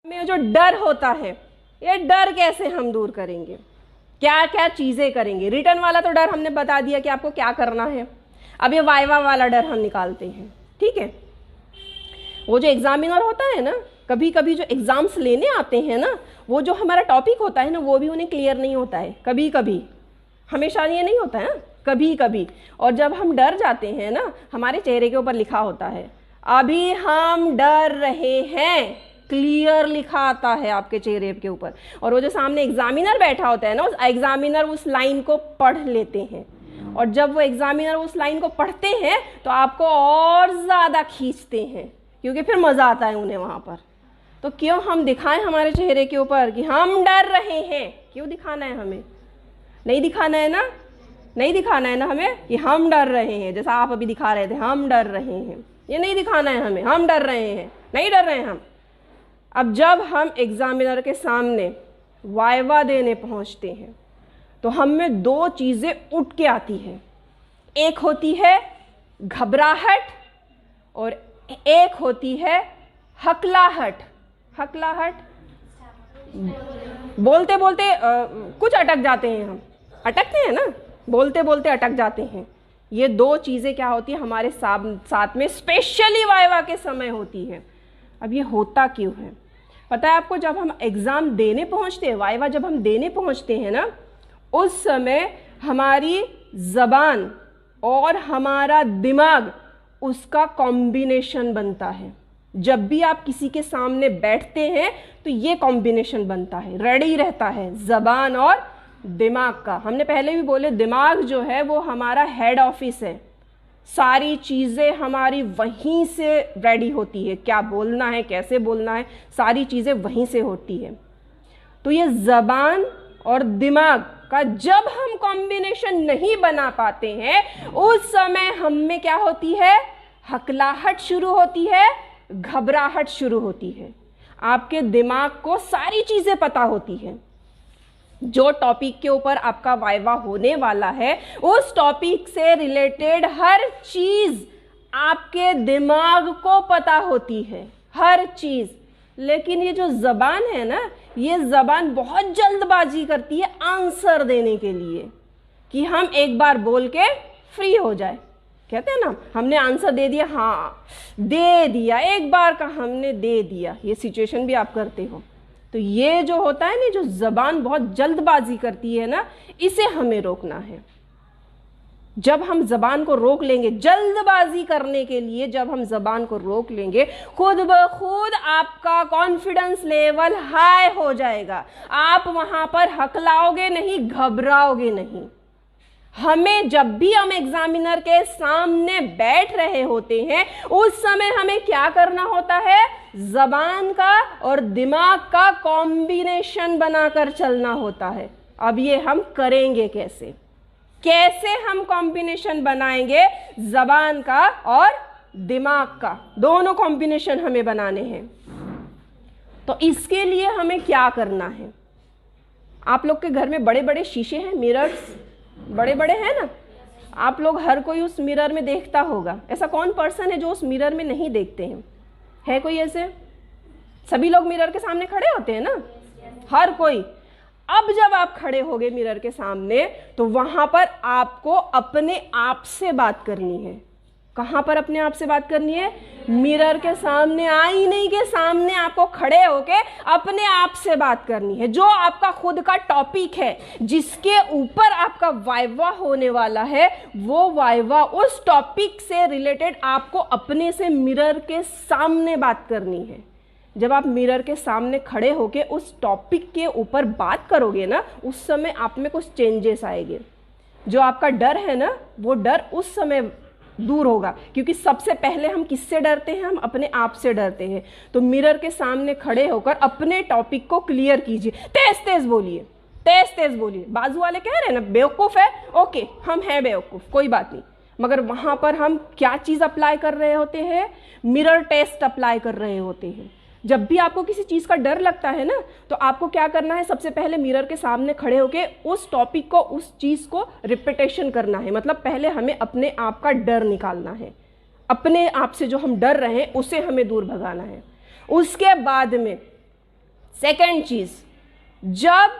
में जो डर होता है, ये डर कैसे हम दूर करेंगे, क्या क्या चीजें करेंगे। रिटर्न वाला तो डर हमने बता दिया कि आपको क्या करना है। अब ये वाइवा वाला डर हम निकालते हैं, ठीक है। वो जो एग्जामिनर होता है ना, कभी कभी जो एग्जाम्स लेने आते हैं ना, वो जो हमारा टॉपिक होता है ना, वो भी उन्हें क्लियर नहीं होता है। कभी कभी, हमेशा ये नहीं होता है, कभी कभी। और जब हम डर जाते हैं ना, हमारे चेहरे के ऊपर लिखा होता है अभी हम डर रहे हैं, क्लियर लिखा आता है आपके चेहरे के ऊपर। और वो जो सामने एग्जामिनर बैठा होता है ना, उस एग्जामिनर उस लाइन को पढ़ लेते हैं। और जब वो एग्जामिनर उस लाइन को पढ़ते हैं तो आपको और ज्यादा खींचते हैं, क्योंकि फिर मजा आता है उन्हें वहां पर। तो क्यों हम दिखाएं हमारे चेहरे के ऊपर कि हम डर रहे हैं? क्यों दिखाना है हमें? नहीं दिखाना है ना, नहीं दिखाना है ना हमें कि हम डर रहे हैं। जैसा आप अभी दिखा रहे थे, हम डर रहे हैं, ये नहीं दिखाना है हमें। हम डर रहे हैं, नहीं डर रहे हैं हम। अब जब हम एग्जामिनर के सामने वाइवा देने पहुंचते हैं तो हम में दो चीजें उठ के आती हैं। एक होती है घबराहट और एक होती है हकलाहट। हकलाहट, बोलते बोलते कुछ अटक जाते हैं, हम अटकते हैं ना, बोलते बोलते अटक जाते हैं। ये दो चीजें क्या होती है हमारे साथ में, स्पेशली वाइवा के समय होती है। अब ये होता क्यों है पता है आपको? जब हम एग्जाम देने पहुंचते हैं, वाइवा जब हम देने पहुंचते हैं ना, उस समय हमारी जबान और हमारा दिमाग, उसका कॉम्बिनेशन बनता है। जब भी आप किसी के सामने बैठते हैं तो ये कॉम्बिनेशन बनता है, रेडी रहता है जबान और दिमाग का। हमने पहले भी बोले, दिमाग जो है वो हमारा हेड ऑफिस है। सारी चीजें हमारी वहीं से रेडी होती है, क्या बोलना है, कैसे बोलना है, सारी चीजें वहीं से होती है। तो ये जबान और दिमाग का जब हम कॉम्बिनेशन नहीं बना पाते हैं, उस समय हम में क्या होती है? हकलाहट शुरू होती है, घबराहट शुरू होती है। आपके दिमाग को सारी चीजें पता होती हैं। जो टॉपिक के ऊपर आपका वाइवा होने वाला है, उस टॉपिक से रिलेटेड हर चीज आपके दिमाग को पता होती है, हर चीज। लेकिन ये जो जबान है ना, ये जबान बहुत जल्दबाजी करती है आंसर देने के लिए, कि हम एक बार बोल के फ्री हो जाए। कहते हैं ना, हमने आंसर दे दिया, हाँ दे दिया, एक बार का हमने दे दिया। ये सिचुएशन भी आप करते हो। तो ये जो होता है ना, जो जबान बहुत जल्दबाजी करती है ना, इसे हमें रोकना है। जब हम जबान को रोक लेंगे, जल्दबाजी करने के लिए जब हम जबान को रोक लेंगे, खुद ब खुद आपका कॉन्फिडेंस लेवल हाई हो जाएगा। आप वहां पर हकलाओगे नहीं, घबराओगे नहीं। हमें जब भी हम एग्जामिनर के सामने बैठ रहे होते हैं, उस समय हमें क्या करना होता है? जबान का और दिमाग का कॉम्बिनेशन बनाकर चलना होता है। अब ये हम करेंगे कैसे? कैसे हम कॉम्बिनेशन बनाएंगे? जबान का और दिमाग का, दोनों कॉम्बिनेशन हमें बनाने हैं। तो इसके लिए हमें क्या करना है? आप लोग के घर में बड़े बड़े शीशे हैं, मिरर्स बड़े बड़े हैं ना, आप लोग हर कोई उस मिरर में देखता होगा। ऐसा कौन पर्सन है जो उस मिरर में नहीं देखते हैं? है कोई ऐसे? सभी लोग मिरर के सामने खड़े होते हैं ना, हर कोई। अब जब आप खड़े होगे मिरर के सामने, तो वहां पर आपको अपने आप से बात करनी है। कहां पर अपने आप से बात करनी है? मिरर के सामने, आईने के सामने आपको खड़े होके अपने आप से बात करनी है। जो आपका खुद का टॉपिक है, जिसके ऊपर आपका वाइवा होने वाला है, वो वाइवा, उस टॉपिक से रिलेटेड आपको अपने से मिरर के सामने बात करनी है। जब आप मिरर के सामने खड़े होके उस टॉपिक के ऊपर बात करोगे ना, उस समय आप में कुछ चेंजेस आएंगे। जो आपका डर है ना, वो डर उस समय दूर होगा। क्योंकि सबसे पहले हम किससे डरते हैं? हम अपने आप से डरते हैं। तो मिरर के सामने खड़े होकर अपने टॉपिक को क्लियर कीजिए। तेज तेज बोलिए, तेज तेज बोलिए। बाजू वाले कह रहे हैं ना बेवकूफ है, ओके हम हैं बेवकूफ, कोई बात नहीं, मगर वहां पर हम क्या चीज अप्लाई कर रहे होते हैं? मिरर टेस्ट अप्लाई कर रहे होते हैं। जब भी आपको किसी चीज का डर लगता है ना, तो आपको क्या करना है? सबसे पहले मिरर के सामने खड़े होके उस टॉपिक को, उस चीज को रिपीटेशन करना है। मतलब पहले हमें अपने आप का डर निकालना है, अपने आप से जो हम डर रहे हैं उसे हमें दूर भगाना है। उसके बाद में सेकंड चीज, जब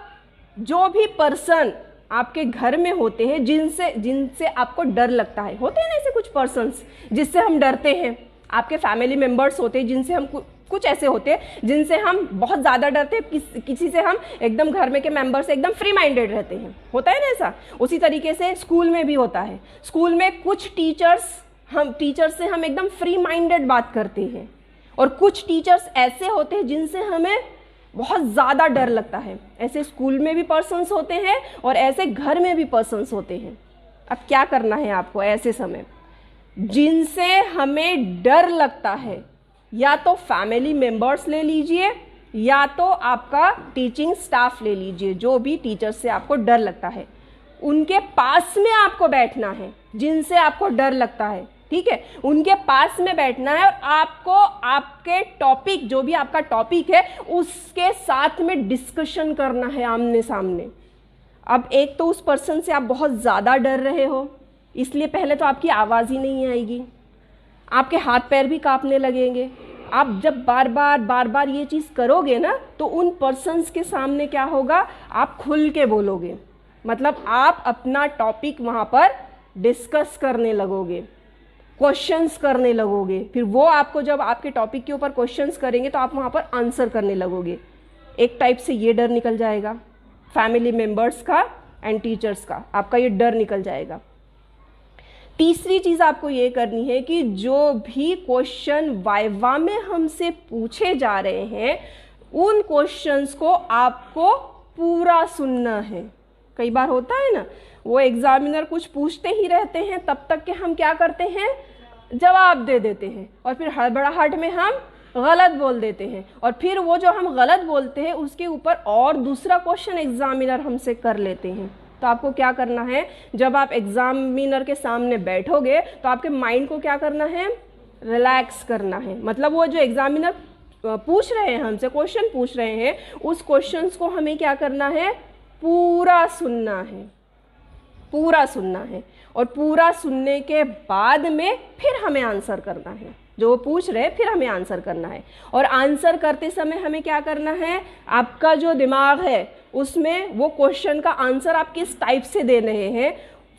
जो भी पर्सन आपके घर में होते हैं जिनसे आपको डर लगता है, होते हैं ना ऐसे कुछ पर्सन्स जिससे हम डरते हैं, आपके फैमिली मेंबर्स होते हैं जिनसे हम कुछ ऐसे होते हैं जिनसे हम बहुत ज़्यादा डरते हैं, किसी से हम एकदम घर में के मेंबर से एकदम फ्री माइंडेड रहते हैं, होता है ना ऐसा। उसी तरीके से स्कूल में भी होता है। स्कूल में कुछ टीचर्स से हम एकदम फ्री माइंडेड बात करते हैं, और कुछ टीचर्स ऐसे होते हैं जिनसे हमें बहुत ज़्यादा डर लगता है। ऐसे स्कूल में भी पर्सन्स होते हैं और ऐसे घर में भी पर्सन्स होते हैं। अब क्या करना है आपको ऐसे समय, जिनसे हमें डर लगता है, या तो फैमिली मेंबर्स ले लीजिए या तो आपका टीचिंग स्टाफ ले लीजिए, जो भी टीचर से आपको डर लगता है उनके पास में आपको बैठना है। जिनसे आपको डर लगता है, ठीक है, उनके पास में बैठना है, और आपको आपके टॉपिक, जो भी आपका टॉपिक है, उसके साथ में डिस्कशन करना है आमने सामने। अब एक तो उस पर्सन से आप बहुत ज़्यादा डर रहे हो, इसलिए पहले तो आपकी आवाज़ ही नहीं आएगी, आपके हाथ पैर भी कांपने लगेंगे। आप जब बार बार ये चीज़ करोगे ना, तो उन पर्सन्स के सामने क्या होगा, आप खुल के बोलोगे, मतलब आप अपना टॉपिक वहाँ पर डिस्कस करने लगोगे, क्वेश्चंस करने लगोगे। फिर वो आपको जब आपके टॉपिक के ऊपर क्वेश्चंस करेंगे तो आप वहाँ पर आंसर करने लगोगे। एक टाइप से ये डर निकल जाएगा फैमिली मेंबर्स का एंड टीचर्स का, आपका ये डर निकल जाएगा। तीसरी चीज़ आपको ये करनी है कि जो भी क्वेश्चन वाइवा में हमसे पूछे जा रहे हैं, उन क्वेश्चंस को आपको पूरा सुनना है। कई बार होता है ना, वो एग्जामिनर कुछ पूछते ही रहते हैं, तब तक के हम क्या करते हैं, जवाब दे देते हैं, और फिर हड़बड़ाहट में हम गलत बोल देते हैं, और फिर वो जो हम गलत बोलते हैं उसके ऊपर और दूसरा क्वेश्चन एग्जामिनर हमसे कर लेते हैं। तो आपको क्या करना है, जब आप एग्जामिनर के सामने बैठोगे तो आपके माइंड को क्या करना है, रिलैक्स करना है। मतलब वो जो एग्जामिनर पूछ रहे हैं, हमसे क्वेश्चन पूछ रहे हैं, उस क्वेश्चंस को हमें क्या करना है, पूरा सुनना है, पूरा सुनना है, और पूरा सुनने के बाद में फिर हमें आंसर करना है। जो वो पूछ रहे हैं फिर हमें आंसर करना है, और आंसर करते समय हमें क्या करना है, आपका जो दिमाग है उसमें वो क्वेश्चन का आंसर आप किस टाइप से दे रहे हैं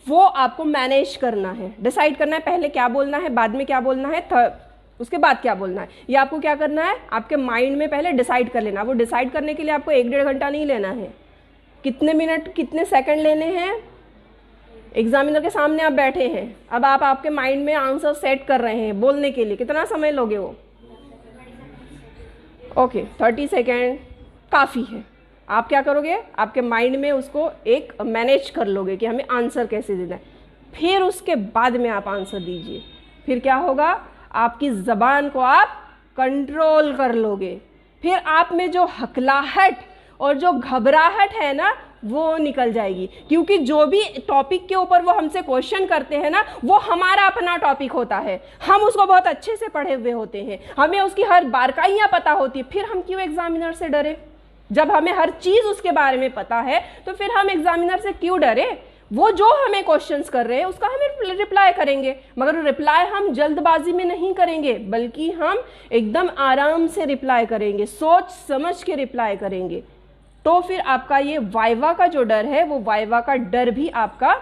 वो आपको मैनेज करना है, डिसाइड करना है, पहले क्या बोलना है, बाद में क्या बोलना है, उसके बाद क्या बोलना है। ये आपको क्या करना है, आपके माइंड में पहले डिसाइड कर लेना। वो डिसाइड करने के लिए आपको 1-1.5 घंटा नहीं लेना है, कितने मिनट कितने सेकंड लेने हैं। एग्जामिनर के सामने आप बैठे हैं, अब आप आपके माइंड में आंसर सेट कर रहे हैं, बोलने के लिए कितना समय लोगे वो, ओके 30 सेकेंड काफ़ी है। आप क्या करोगे, आपके माइंड में उसको एक मैनेज कर लोगे कि हमें आंसर कैसे देना है, फिर उसके बाद में आप आंसर दीजिए। फिर क्या होगा, आपकी ज़बान को आप कंट्रोल कर लोगे, फिर आप में जो हकलाहट और जो घबराहट है ना वो निकल जाएगी, क्योंकि जो भी टॉपिक के ऊपर वो हमसे क्वेश्चन करते हैं ना, वो हमारा अपना टॉपिक होता है, हम उसको बहुत अच्छे से पढ़े हुए होते हैं, हमें उसकी हर बारीकियां पता होती है। फिर हम क्यों एग्जामिनर से डरे, जब हमें हर चीज़ उसके बारे में पता है तो फिर हम एग्जामिनर से क्यों डरे। वो जो हमें क्वेश्चंस कर रहे हैं उसका हमें रिप्लाई करेंगे, मगर रिप्लाई हम जल्दबाजी में नहीं करेंगे, बल्कि हम एकदम आराम से रिप्लाई करेंगे, सोच समझ के रिप्लाई करेंगे। तो फिर आपका ये वाइवा का जो डर है, वो वाइवा का डर भी आपका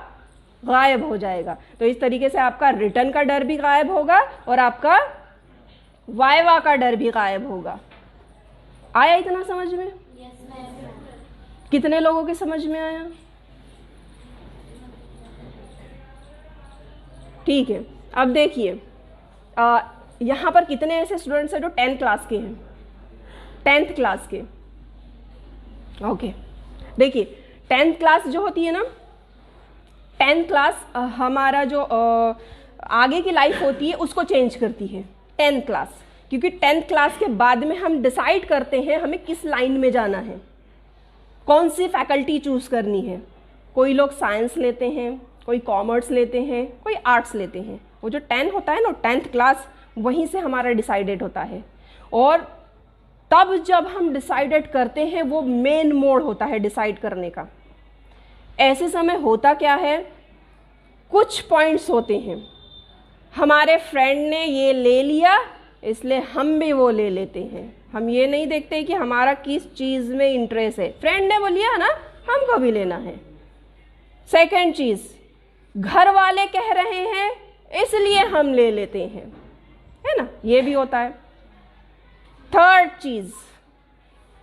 गायब हो जाएगा। तो इस तरीके से आपका रिटर्न का डर भी गायब होगा और आपका वाइवा का डर भी गायब होगा। आया इतना समझ में? कितने लोगों के समझ में आया? ठीक है, अब देखिए यहाँ पर कितने ऐसे स्टूडेंट्स हैं जो 10th क्लास के हैं, 10th क्लास के। ओके, देखिए 10th क्लास जो होती है ना, 10th क्लास हमारा जो आगे की लाइफ होती है उसको चेंज करती है 10th क्लास, क्योंकि 10th क्लास के बाद में हम डिसाइड करते हैं हमें किस लाइन में जाना है, कौन सी फैकल्टी चूज़ करनी है। कोई लोग साइंस लेते हैं, कोई कॉमर्स लेते हैं, कोई आर्ट्स लेते हैं। वो जो 10 होता है ना, 10th क्लास, वहीं से हमारा डिसाइडेड होता है। और तब जब हम डिसाइडेड करते हैं वो मेन मोड होता है डिसाइड करने का। ऐसे समय होता क्या है, कुछ पॉइंट्स होते हैं, हमारे फ्रेंड ने ये ले लिया इसलिए हम भी वो ले लेते हैं, हम ये नहीं देखते कि हमारा किस चीज़ में इंटरेस्ट है। फ्रेंड ने बोलिया ना, हमको भी लेना है। सेकंड चीज़, घर वाले कह रहे हैं इसलिए हम ले लेते हैं, है ना, ये भी होता है। थर्ड चीज़,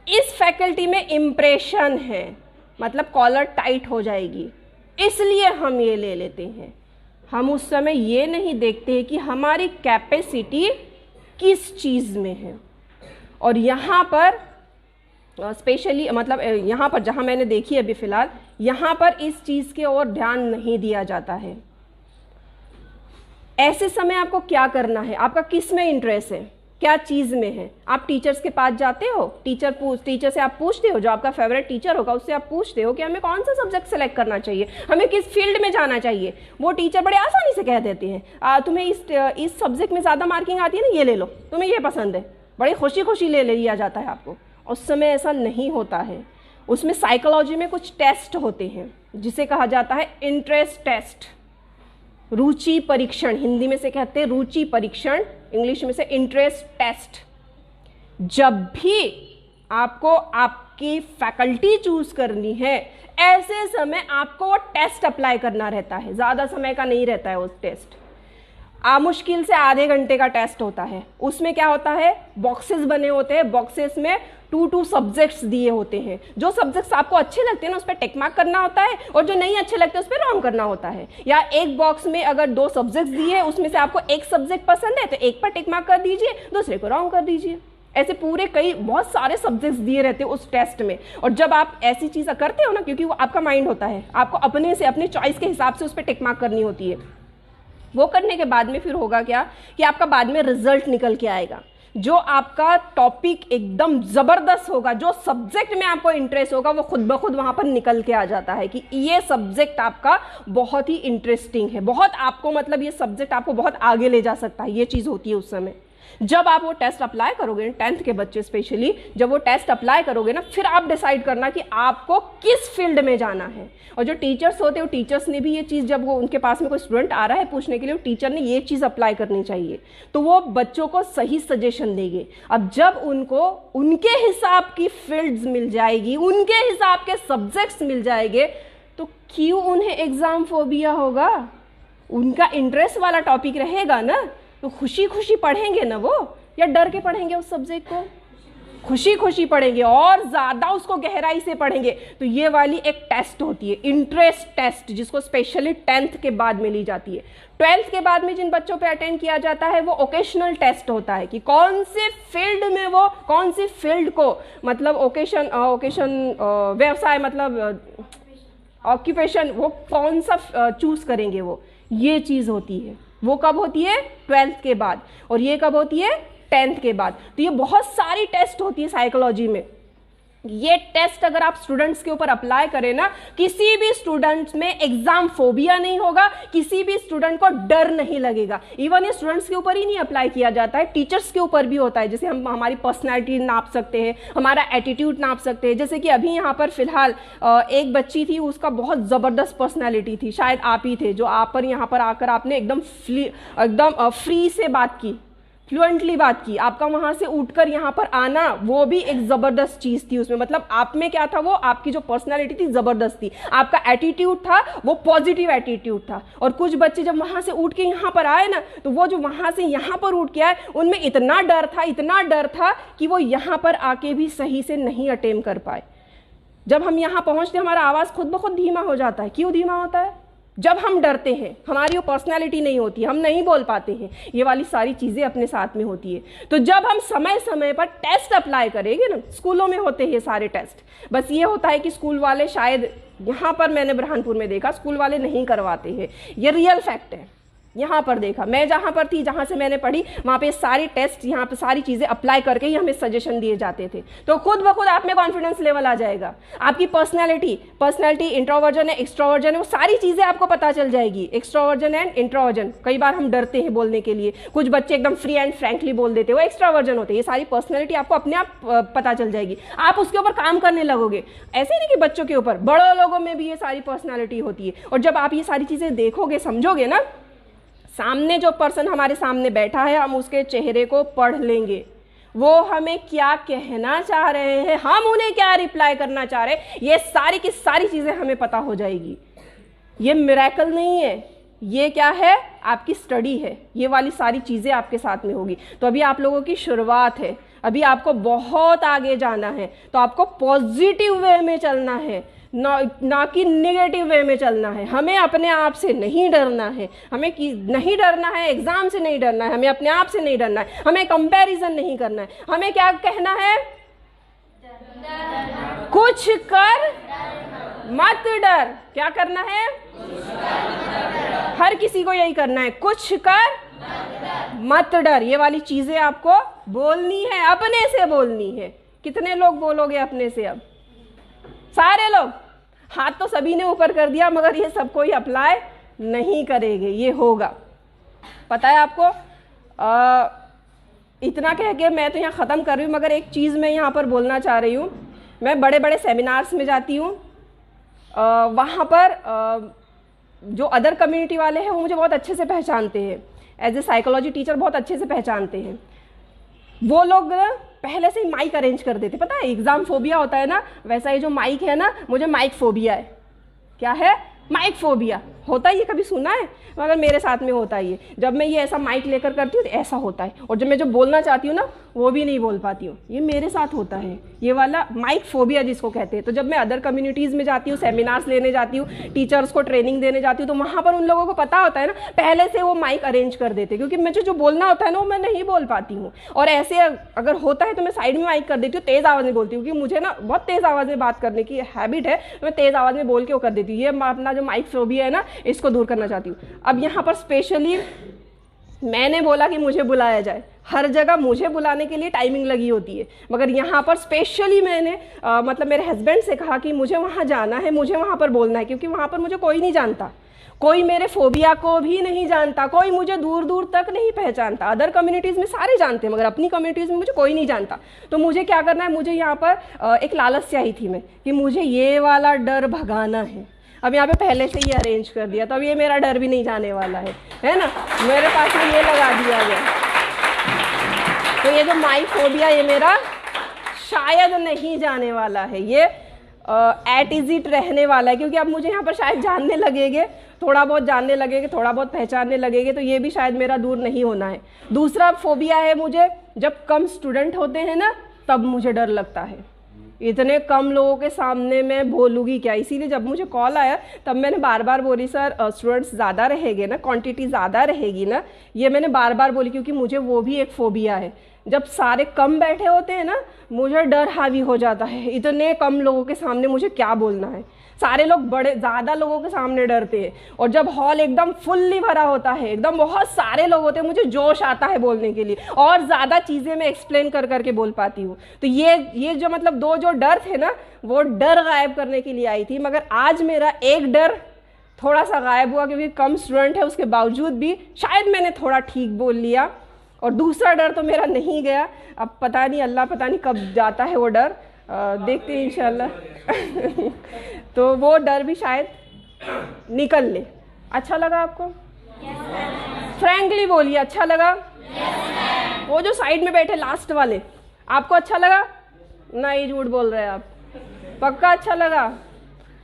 इस फैकल्टी में इम्प्रेशन है, मतलब कॉलर टाइट हो जाएगी, इसलिए हम ये ले लेते हैं। हम उस समय ये नहीं देखते हैं कि हमारी कैपेसिटी किस चीज़ में है। और यहाँ पर स्पेशली मतलब यहाँ पर जहाँ मैंने देखी अभी फ़िलहाल, यहाँ पर इस चीज़ के ओर ध्यान नहीं दिया जाता है। ऐसे समय आपको क्या करना है, आपका किस में इंटरेस्ट है, क्या चीज़ में है। आप टीचर्स के पास जाते हो, टीचर से आप पूछते हो, जो आपका फेवरेट टीचर होगा उससे आप पूछते हो कि हमें कौन सा सब्जेक्ट सेलेक्ट करना चाहिए, हमें किस फील्ड में जाना चाहिए। वो टीचर बड़े आसानी से कह देते हैं तुम्हें इस सब्जेक्ट में ज़्यादा मार्किंग आती है ना, ये ले लो, तुम्हें ये पसंद है, बड़ी खुशी खुशी ले लिया जाता है आपको। उस समय ऐसा नहीं होता है। उसमें साइकोलॉजी में कुछ टेस्ट होते हैं जिसे कहा जाता है इंटरेस्ट टेस्ट, रुचि परीक्षण, हिंदी में से कहते हैं रुचि परीक्षण, इंग्लिश में से इंटरेस्ट टेस्ट। जब भी आपको आपकी फैकल्टी चूज करनी है, ऐसे समय आपको वो टेस्ट अप्लाई करना रहता है। ज़्यादा समय का नहीं रहता है वो टेस्ट, मुश्किल से आधे घंटे का टेस्ट होता है। उसमें क्या होता है, बॉक्सेस बने होते हैं, बॉक्सेस में 2 सब्जेक्ट्स दिए होते हैं। जो सब्जेक्ट्स आपको अच्छे लगते हैं ना उस पर टिक मार्क करना होता है, और जो नहीं अच्छे लगते उस पर रॉन्ग करना होता है। या एक बॉक्स में अगर 2 सब्जेक्ट्स दिए, उसमें से आपको एक सब्जेक्ट पसंद है तो एक पर टिक मार्क कर दीजिए, दूसरे को रॉन्ग कर दीजिए। ऐसे पूरे बहुत सारे सब्जेक्ट्स दिए रहते हैं उस टेस्ट में। और जब आप ऐसी चीज़ें करते हो ना, क्योंकि वो आपका माइंड होता है, आपको अपने से अपनी चॉइस के हिसाब से उस पर टिक मार्क करनी होती है। वो करने के बाद में फिर होगा क्या कि आपका बाद में रिजल्ट निकल के आएगा। जो आपका टॉपिक एकदम ज़बरदस्त होगा, जो सब्जेक्ट में आपको इंटरेस्ट होगा, वो खुद ब खुद वहाँ पर निकल के आ जाता है कि ये सब्जेक्ट आपका बहुत ही इंटरेस्टिंग है, बहुत आपको मतलब ये सब्जेक्ट आपको बहुत आगे ले जा सकता है। ये चीज़ होती है उस समय। जब आप वो टेस्ट अप्लाई करोगे, 10th के बच्चे स्पेशली, जब वो टेस्ट अप्लाई करोगे ना, फिर आप डिसाइड करना कि आपको किस फील्ड में जाना है। और जो टीचर्स होते हैं, टीचर्स ने भी ये चीज़, जब वो उनके पास में कोई स्टूडेंट आ रहा है पूछने के लिए, टीचर ने ये चीज़ अप्लाई करनी चाहिए, तो वो बच्चों को सही सजेशन देंगे। अब जब उनको उनके हिसाब की फील्ड्स मिल जाएगी, उनके हिसाब के सब्जेक्ट्स मिल जाएंगे, तो क्यों उन्हें एग्ज़ाम फोबिया होगा। उनका इंटरेस्ट वाला टॉपिक रहेगा ना, तो खुशी खुशी पढ़ेंगे ना वो, या डर के पढ़ेंगे उस सब्जेक्ट को? खुशी खुशी पढ़ेंगे और ज़्यादा उसको गहराई से पढ़ेंगे। तो ये वाली एक टेस्ट होती है इंटरेस्ट टेस्ट, जिसको स्पेशली 10th के बाद में ली जाती है। 12th के बाद में जिन बच्चों पे अटेंड किया जाता है वो ओकेशनल टेस्ट होता है कि कौन से फील्ड में वो, कौन सी फील्ड को, मतलब ओकेशन व्यवसाय, मतलब ऑक्यूपेशन, वो कौन सा चूज करेंगे। वो ये चीज़ होती है। वो कब होती है? 12th के बाद। और ये कब होती है? 10th के बाद। तो ये बहुत सारी टेस्ट होती है साइकोलॉजी में। ये टेस्ट अगर आप स्टूडेंट्स के ऊपर अप्लाई करें ना, किसी भी स्टूडेंट्स में एग्जाम फोबिया नहीं होगा, किसी भी स्टूडेंट को डर नहीं लगेगा। इवन ये स्टूडेंट्स के ऊपर ही नहीं अप्लाई किया जाता है, टीचर्स के ऊपर भी होता है। जैसे हम हमारी पर्सनैलिटी नाप सकते हैं, हमारा एटीट्यूड नाप सकते हैं। जैसे कि अभी यहाँ पर फिलहाल एक बच्ची थी, उसका बहुत ज़बरदस्त पर्सनैलिटी थी, शायद आप ही थे, जो आप पर यहाँ पर आकर आपने एकदम फ्री से बात की, फ्लुएंटली बात की। आपका वहाँ से उठकर यहाँ पर आना, वो भी एक ज़बरदस्त चीज़ थी उसमें। मतलब आप में क्या था, वो आपकी जो पर्सनालिटी थी ज़बरदस्त थी, आपका एटीट्यूड था वो पॉजिटिव एटीट्यूड था। और कुछ बच्चे जब वहाँ से उठ के यहाँ पर आए ना, तो वो जो वहाँ से यहाँ पर उठ के आए, उनमें इतना डर था कि वो यहाँ पर आके भी सही से नहीं अटेम्प्ट कर पाए। जब हम यहाँ पहुँचते हमारा आवाज़ खुद ब खुद धीमा हो जाता है। क्यों धीमा होता है? जब हम डरते हैं, हमारी वो पर्सनालिटी नहीं होती, हम नहीं बोल पाते हैं। ये वाली सारी चीज़ें अपने साथ में होती है। तो जब हम समय समय पर टेस्ट अप्लाई करेंगे ना, स्कूलों में होते हैं ये सारे टेस्ट। बस ये होता है कि स्कूल वाले, शायद यहाँ पर मैंने बुरहानपुर में देखा, स्कूल वाले नहीं करवाते हैं। ये रियल फैक्ट है। यहाँ पर देखा, मैं जहाँ पर थी, जहाँ से मैंने पढ़ी, वहाँ पे सारी टेस्ट, यहाँ पे सारी चीज़ें अप्लाई करके ही हमें सजेशन दिए जाते थे। तो खुद ब खुद आप में कॉन्फिडेंस लेवल आ जाएगा। आपकी पर्सनैलिटी इंट्रोवर्जन है, एक्सट्रोवर्जन है, वो सारी चीज़ें आपको पता चल जाएगी। एक्सट्रोवर्जन एंड इंट्रोवर्जन, कई बार हम डरते हैं बोलने के लिए। कुछ बच्चे एकदम फ्री एंड फ्रैंकली बोल देते हैं, वो एक्सट्रोवर्जन होते हैं। ये सारी पर्सनैलिटी आपको अपने आप पता चल जाएगी, आप उसके ऊपर काम करने लगोगे। ऐसे नहीं कि बच्चों के ऊपर, बड़े लोगों में भी ये सारी पर्सनैलिटी होती है। और जब आप ये सारी चीज़ें देखोगे, समझोगे ना, सामने जो पर्सन हमारे सामने बैठा है, हम उसके चेहरे को पढ़ लेंगे, वो हमें क्या कहना चाह रहे हैं, हम उन्हें क्या रिप्लाई करना चाह रहे हैं, ये सारी की सारी चीज़ें हमें पता हो जाएगी। ये मिरेकल नहीं है, ये क्या है, आपकी स्टडी है। ये वाली सारी चीज़ें आपके साथ में होगी। तो अभी आप लोगों की शुरुआत है, अभी आपको बहुत आगे जाना है। तो आपको पॉजिटिव वे में चलना है, ना कि नेगेटिव वे में चलना है। हमें अपने आप से नहीं डरना है, हमें नहीं डरना है, एग्जाम से नहीं डरना है, हमें अपने आप से नहीं डरना है, हमें कंपैरिजन नहीं करना है। हमें क्या कहना है, कुछ कर मत डर। क्या करना है, हर किसी को यही करना है, कुछ कर मत डर। ये वाली चीजें आपको बोलनी है, अपने से बोलनी है। कितने लोग बोलोगे अपने से? अब सारे लोग, हाथ तो सभी ने ऊपर कर दिया, मगर ये सब कोई अप्लाई नहीं करेंगे। ये होगा, पता है आपको। इतना कह के मैं तो यहाँ ख़त्म कर रही हूँ, मगर एक चीज़ मैं यहाँ पर बोलना चाह रही हूँ। मैं बड़े बड़े सेमिनार्स में जाती हूँ, वहाँ पर जो अदर कम्युनिटी वाले हैं वो मुझे बहुत अच्छे से पहचानते हैं। एज ए साइकोलॉजी टीचर बहुत अच्छे से पहचानते हैं। वो लोग पहले से ही माइक अरेंज कर देते। पता है एग्जाम फोबिया होता है ना, वैसा ये जो माइक है ना, मुझे माइक फोबिया है। क्या है? माइक फोबिया होता है। ये कभी सुना है? मगर मेरे साथ में होता है ये। जब मैं ये ऐसा माइक लेकर करती हूँ तो ऐसा होता है, और जब मैं जो बोलना चाहती हूँ ना वो भी नहीं बोल पाती हूँ। ये मेरे साथ होता है, ये वाला माइक फोबिया जिसको कहते हैं। तो जब मैं अदर कम्युनिटीज़ में जाती हूँ, सेमिनार्स लेने जाती हूँ, टीचर्स को ट्रेनिंग देने जाती हूँ, तो वहाँ पर उन लोगों को पता होता है ना, पहले से वो माइक अरेंज कर देते, क्योंकि मुझे जो बोलना होता है ना वो मैं नहीं बोल पाती हूँ। और ऐसे अगर होता है तो मैं साइड में माइक कर देती हूँ, तेज़ आवाज़ में बोलती हूँ, क्योंकि मुझे ना बहुत तेज़ आवाज़ में बात करने की हैबिट है। मैं तेज़ आवाज़ में बोल के वो कर देती हूँ। ये अपना जो माइक फोबिया है ना, इसको दूर करना चाहती हूँ। अब यहाँ पर स्पेशली मैंने बोला कि मुझे बुलाया जाए। हर जगह मुझे बुलाने के लिए टाइमिंग लगी होती है, मगर यहाँ पर स्पेशली मैंने मतलब मेरे हस्बैंड से कहा कि मुझे वहाँ जाना है, मुझे वहाँ पर बोलना है, क्योंकि वहाँ पर मुझे कोई नहीं जानता, कोई मेरे फोबिया को भी नहीं जानता, कोई मुझे दूर दूर तक नहीं पहचानता। अदर कम्युनिटीज़ में सारे जानते हैं, मगर अपनी कम्युनिटीज़ में मुझे कोई नहीं जानता। तो मुझे क्या करना है, मुझे यहाँ पर एक लालच से आई थी मैं कि मुझे ये वाला डर भगाना है। अब यहाँ पे पहले से ये अरेंज कर दिया, तो अब ये मेरा डर भी नहीं जाने वाला है ना। मेरे पास में ये लगा दिया गया, तो ये जो माइक फोबिया ये मेरा शायद नहीं जाने वाला है, ये एट इज इट रहने वाला है। क्योंकि अब मुझे यहाँ पर शायद जानने लगेंगे, थोड़ा बहुत जानने लगेंगे, थोड़ा बहुत पहचानने लगेंगे, तो ये भी शायद मेरा दूर नहीं होना है। दूसरा फोबिया है मुझे, जब कम स्टूडेंट होते हैं ना तब मुझे डर लगता है। इतने कम लोगों के सामने मैं बोलूँगी क्या। इसीलिए जब मुझे कॉल आया तब मैंने बार बार बोली, सर स्टूडेंट्स ज़्यादा रहेंगे ना, क्वांटिटी ज़्यादा रहेगी ना, ये मैंने बार बार बोली, क्योंकि मुझे वो भी एक फोबिया है। जब सारे कम बैठे होते हैं ना, मुझे डर हावी हो जाता है। इतने कम लोगों के सामने मुझे क्या बोलना है। सारे लोग बड़े ज़्यादा लोगों के सामने डरते हैं, और जब हॉल एकदम फुल्ली भरा होता है, एकदम बहुत सारे लोग होते हैं, मुझे जोश आता है बोलने के लिए, और ज़्यादा चीज़ें मैं एक्सप्लेन कर करके बोल पाती हूँ। तो ये जो मतलब दो जो डर थे ना, वो डर गायब करने के लिए आई थी। मगर आज मेरा एक डर थोड़ा सा गायब हुआ, क्योंकि कम स्टूडेंट है, उसके बावजूद भी शायद मैंने थोड़ा ठीक बोल लिया। और दूसरा डर तो मेरा नहीं गया। अब पता नहीं, अल्लाह पता नहीं कब जाता है वो डर, देखते हैं इंशाल्लाह। तो वो डर भी शायद निकल ले। अच्छा लगा आपको? फ्रैंकली बोलिए, अच्छा लगा? वो जो साइड में बैठे लास्ट वाले, आपको अच्छा लगा? नहीं, झूठ बोल रहे हैं आप। पक्का अच्छा लगा?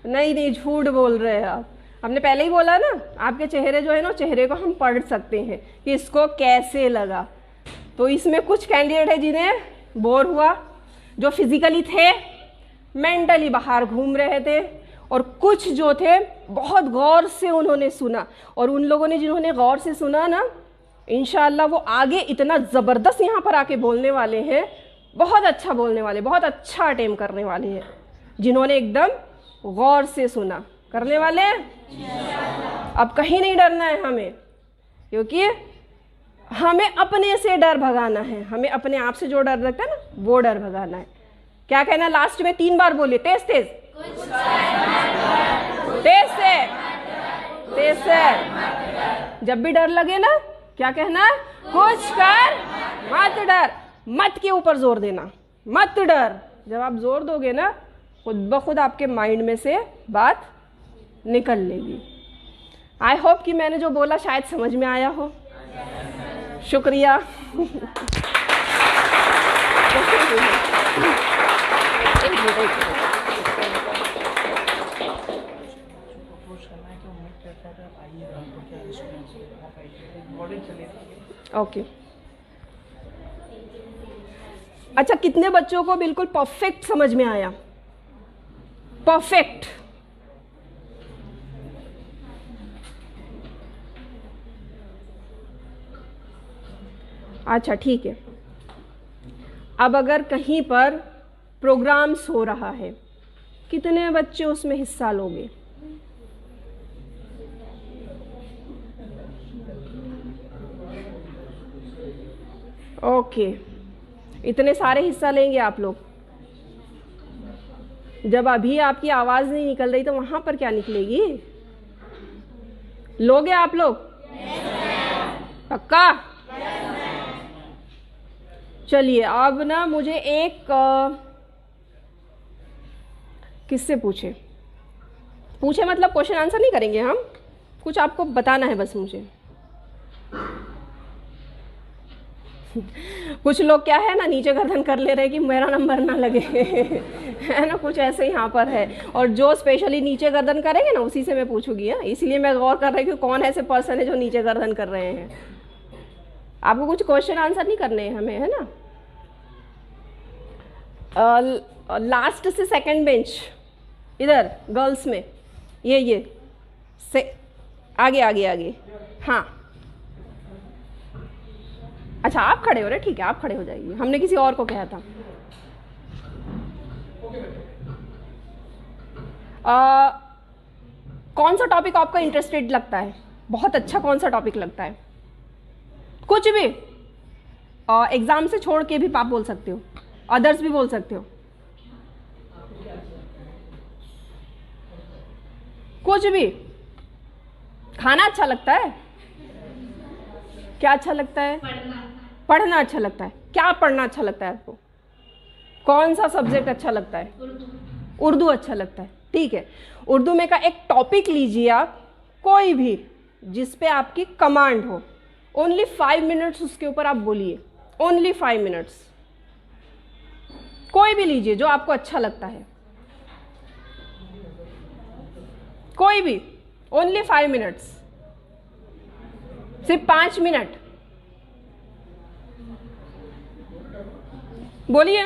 नहीं, झूठ बोल रहे हैं आप। हमने पहले ही बोला ना, आपके चेहरे जो है ना, चेहरे को हम पढ़ सकते हैं कि इसको कैसे लगा। तो इसमें कुछ कैंडिडेट है जिन्हें बोर हुआ, जो फिजिकली थे, मेंटली बाहर घूम रहे थे, और कुछ जो थे बहुत गौर से उन्होंने सुना। और उन लोगों ने जिन्होंने गौर से सुना ना, इंशाअल्लाह वो आगे इतना ज़बरदस्त यहाँ पर आके बोलने वाले हैं, बहुत अच्छा बोलने वाले, बहुत अच्छा अटेम्प्ट करने वाले हैं, जिन्होंने एकदम गौर से सुना। करने वाले हैं। अब कहीं नहीं डरना है हमें, क्योंकि हमें अपने से डर भगाना है। हमें अपने आप से जो डर लगता है ना, वो डर भगाना है। क्या कहना है लास्ट में? 3 बार बोलिए, तेज तेज, तेज से, तेज से। जब भी डर लगे ना, क्या कहना है? कुछ कर मत डर। मत के ऊपर जोर देना, मत डर। जब आप जोर दोगे ना, खुद ब खुद आपके माइंड में से बात निकल लेगी। आई होप कि मैंने जो बोला शायद समझ में आया हो। शुक्रिया। एक मिनट, एक मिनट। ओके, अच्छा, कितने बच्चों को बिल्कुल परफेक्ट समझ में आया? परफेक्ट। अच्छा, ठीक है। अब अगर कहीं पर प्रोग्राम्स हो रहा है, कितने बच्चे उसमें हिस्सा लोगे? ओके, इतने सारे हिस्सा लेंगे आप लोग। जब अभी आपकी आवाज नहीं निकल रही तो वहां पर क्या निकलेगी? लोगे आप लोग? पक्का? चलिए, अब ना मुझे एक किससे पूछे मतलब क्वेश्चन आंसर नहीं करेंगे हम, कुछ आपको बताना है बस मुझे। कुछ लोग क्या है ना, नीचे गर्दन कर ले रहे कि मेरा नंबर ना लगे है ना, कुछ ऐसे यहाँ पर है। और जो स्पेशली नीचे गर्दन करेंगे ना, उसी से मैं पूछूंगी। इसलिए मैं गौर कर रही हूँ कि कौन ऐसे पर्सन है जो नीचे गर्दन कर रहे हैं। आपको कुछ क्वेश्चन आंसर नहीं करने हैं हमें, है ना। लास्ट से सेकंड बेंच, इधर गर्ल्स में, ये से आगे आगे आगे। हाँ, अच्छा, आप खड़े हो रहे, ठीक है, आप खड़े हो जाइए। हमने किसी और को कहा था। कौन सा टॉपिक आपका इंटरेस्टेड लगता है? बहुत अच्छा कौन सा टॉपिक लगता है? कुछ भी, एग्जाम से छोड़ के भी आप बोल सकते हो, अदर्स भी बोल सकते हो, कुछ भी। खाना अच्छा लगता है? क्या अच्छा लगता है? पढ़ना अच्छा लगता है। क्या पढ़ना अच्छा लगता है आपको? कौन सा सब्जेक्ट अच्छा लगता है? उर्दू अच्छा लगता है, ठीक है। उर्दू में का एक टॉपिक लीजिए आप, कोई भी जिस पे आपकी कमांड हो। ओनली 5 मिनट्स उसके ऊपर आप बोलिए, ओनली 5 मिनट्स। कोई भी लीजिए जो आपको अच्छा लगता है, कोई भी, ओनली 5 मिनट्स, सिर्फ 5 मिनट बोलिए।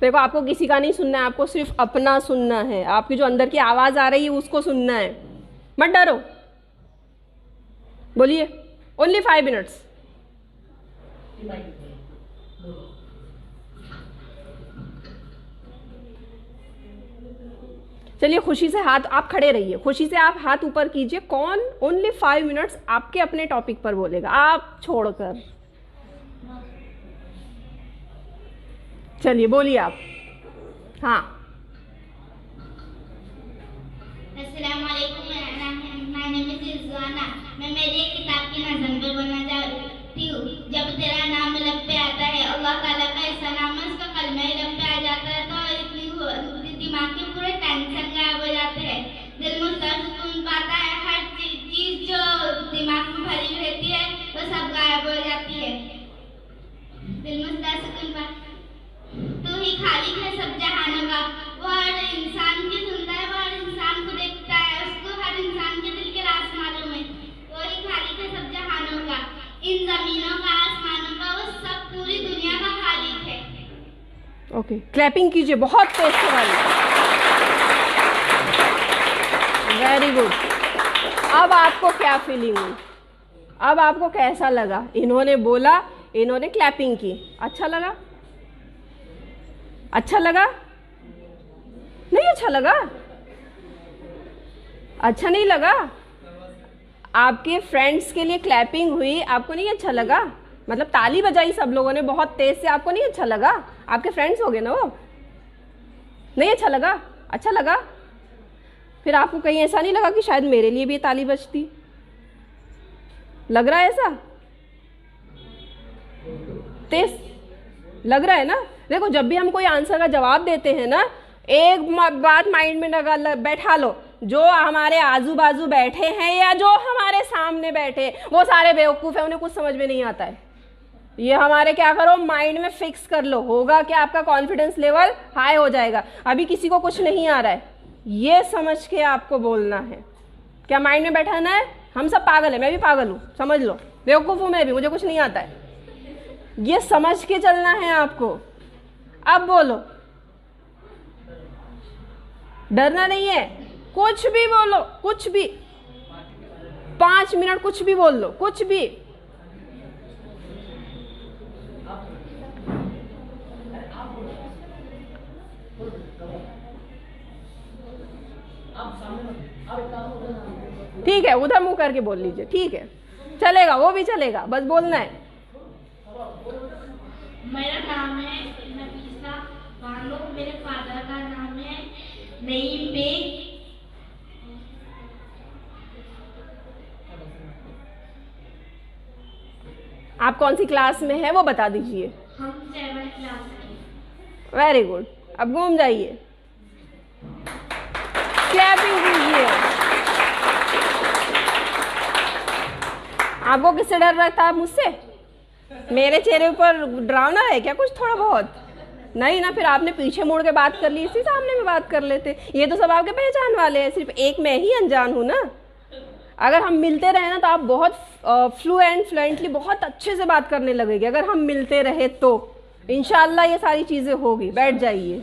देखो, आपको किसी का नहीं सुनना है, आपको सिर्फ अपना सुनना है। आपकी जो अंदर की आवाज आ रही है उसको सुनना है, मत डरो, बोलिए। Only 5 minutes. चलिए, खुशी से हाथ, आप खड़े रहिए, खुशी से आप हाथ ऊपर कीजिए। कौन ओनली 5 मिनट्स आपके अपने टॉपिक पर बोलेगा, आप छोड़कर? चलिए, बोलिए आप। हाँ। My name is Rizwana. मैं मेरी एक किताब की नज़म पे बोलना चाहती हूँ। जब तेरा नाम लब पे आता है, अल्लाह ताला का ऐसा नाम है, उसका कलमा ही लब पे आ जाता है तो दिमाग के पूरे टेंशन गायब हो जाते हैं। दिल मुस्तर सुकून पाता है, हर चीज जो दिमाग में भरी रहती है वो सब गायब हो जाती है। दिल मुस्तर सुकून पाता, तू ही खालिक है सब जहानों का। वो हर इंसान की सुनता है, वो हर इंसान को देखता है, उसको हर इंसान के दिल के राज मालूम है। वो ही खालिक है सब जहानों का, इन जमीनों का, आसमानों का, वो सब पूरी दुनिया का खालिक है। ओके, क्लैपिंग कीजिए बहुत तेज से वाली। Very good. अब आपको क्या फीलिंग हुई? अब आपको कैसा लगा? इन्होंने बोला, इन्होंने क्लैपिंग की, अच्छा लगा? अच्छा लगा? नहीं अच्छा लगा? अच्छा नहीं लगा? आपके फ्रेंड्स के लिए क्लैपिंग हुई, आपको नहीं अच्छा लगा? मतलब ताली बजाई सब लोगों ने बहुत तेज से, आपको नहीं अच्छा लगा? आपके फ्रेंड्स हो गए ना वो? नहीं अच्छा लगा? अच्छा लगा? फिर आपको कहीं ऐसा नहीं लगा कि शायद मेरे लिए भी ये ताली बजती? लग रहा है ऐसा? तेज लग रहा है ना? देखो, जब भी हम कोई आंसर का जवाब देते हैं ना, एक बात माइंड में लगा बैठा लो, जो हमारे आजू बाजू बैठे हैं या जो हमारे सामने बैठे, वो सारे बेवकूफ़ हैं, उन्हें कुछ समझ में नहीं आता है। ये हमारे क्या करो, माइंड में फिक्स कर लो, होगा कि आपका कॉन्फिडेंस लेवल हाई हो जाएगा। अभी किसी को कुछ नहीं आ रहा है, ये समझ के आपको बोलना है। क्या माइंड में बैठाना है, हम सब पागल है, मैं भी पागल हूँ, समझ लो, बेवकूफ़ हूँ मैं भी, मुझे कुछ नहीं आता है, ये समझ के चलना है आपको। अब बोलो, डरना नहीं है, कुछ भी बोलो, कुछ भी, 5 मिनट कुछ भी बोल लो, कुछ भी। ठीक है, उधर मुंह करके बोल लीजिए, ठीक है, चलेगा, वो भी चलेगा, बस बोलना है। मेरा नाम है नफीसा बानो, मेरे फादर का नाम है नईम बेग। आप कौन सी क्लास में है वो बता दीजिए। हम 7th क्लास में। वेरी गुड, अब घूम जाइए, क्लैपिंग कीजिए। आपको किससे डर रहा था, आप मुझसे? मेरे चेहरे पर डरावना है क्या कुछ थोड़ा बहुत? नहीं ना, फिर आपने पीछे मुड़ के बात कर ली, इसी सामने में बात कर लेते। ये तो सब आपके पहचान वाले हैं, सिर्फ एक मैं ही अनजान हूँ ना। अगर हम मिलते रहे ना तो आप बहुत फ्लुएंटली बहुत अच्छे से बात करने लगेंगे। अगर हम मिलते रहे तो इंशाल्लाह ये सारी चीज़ें होगी। बैठ जाइए।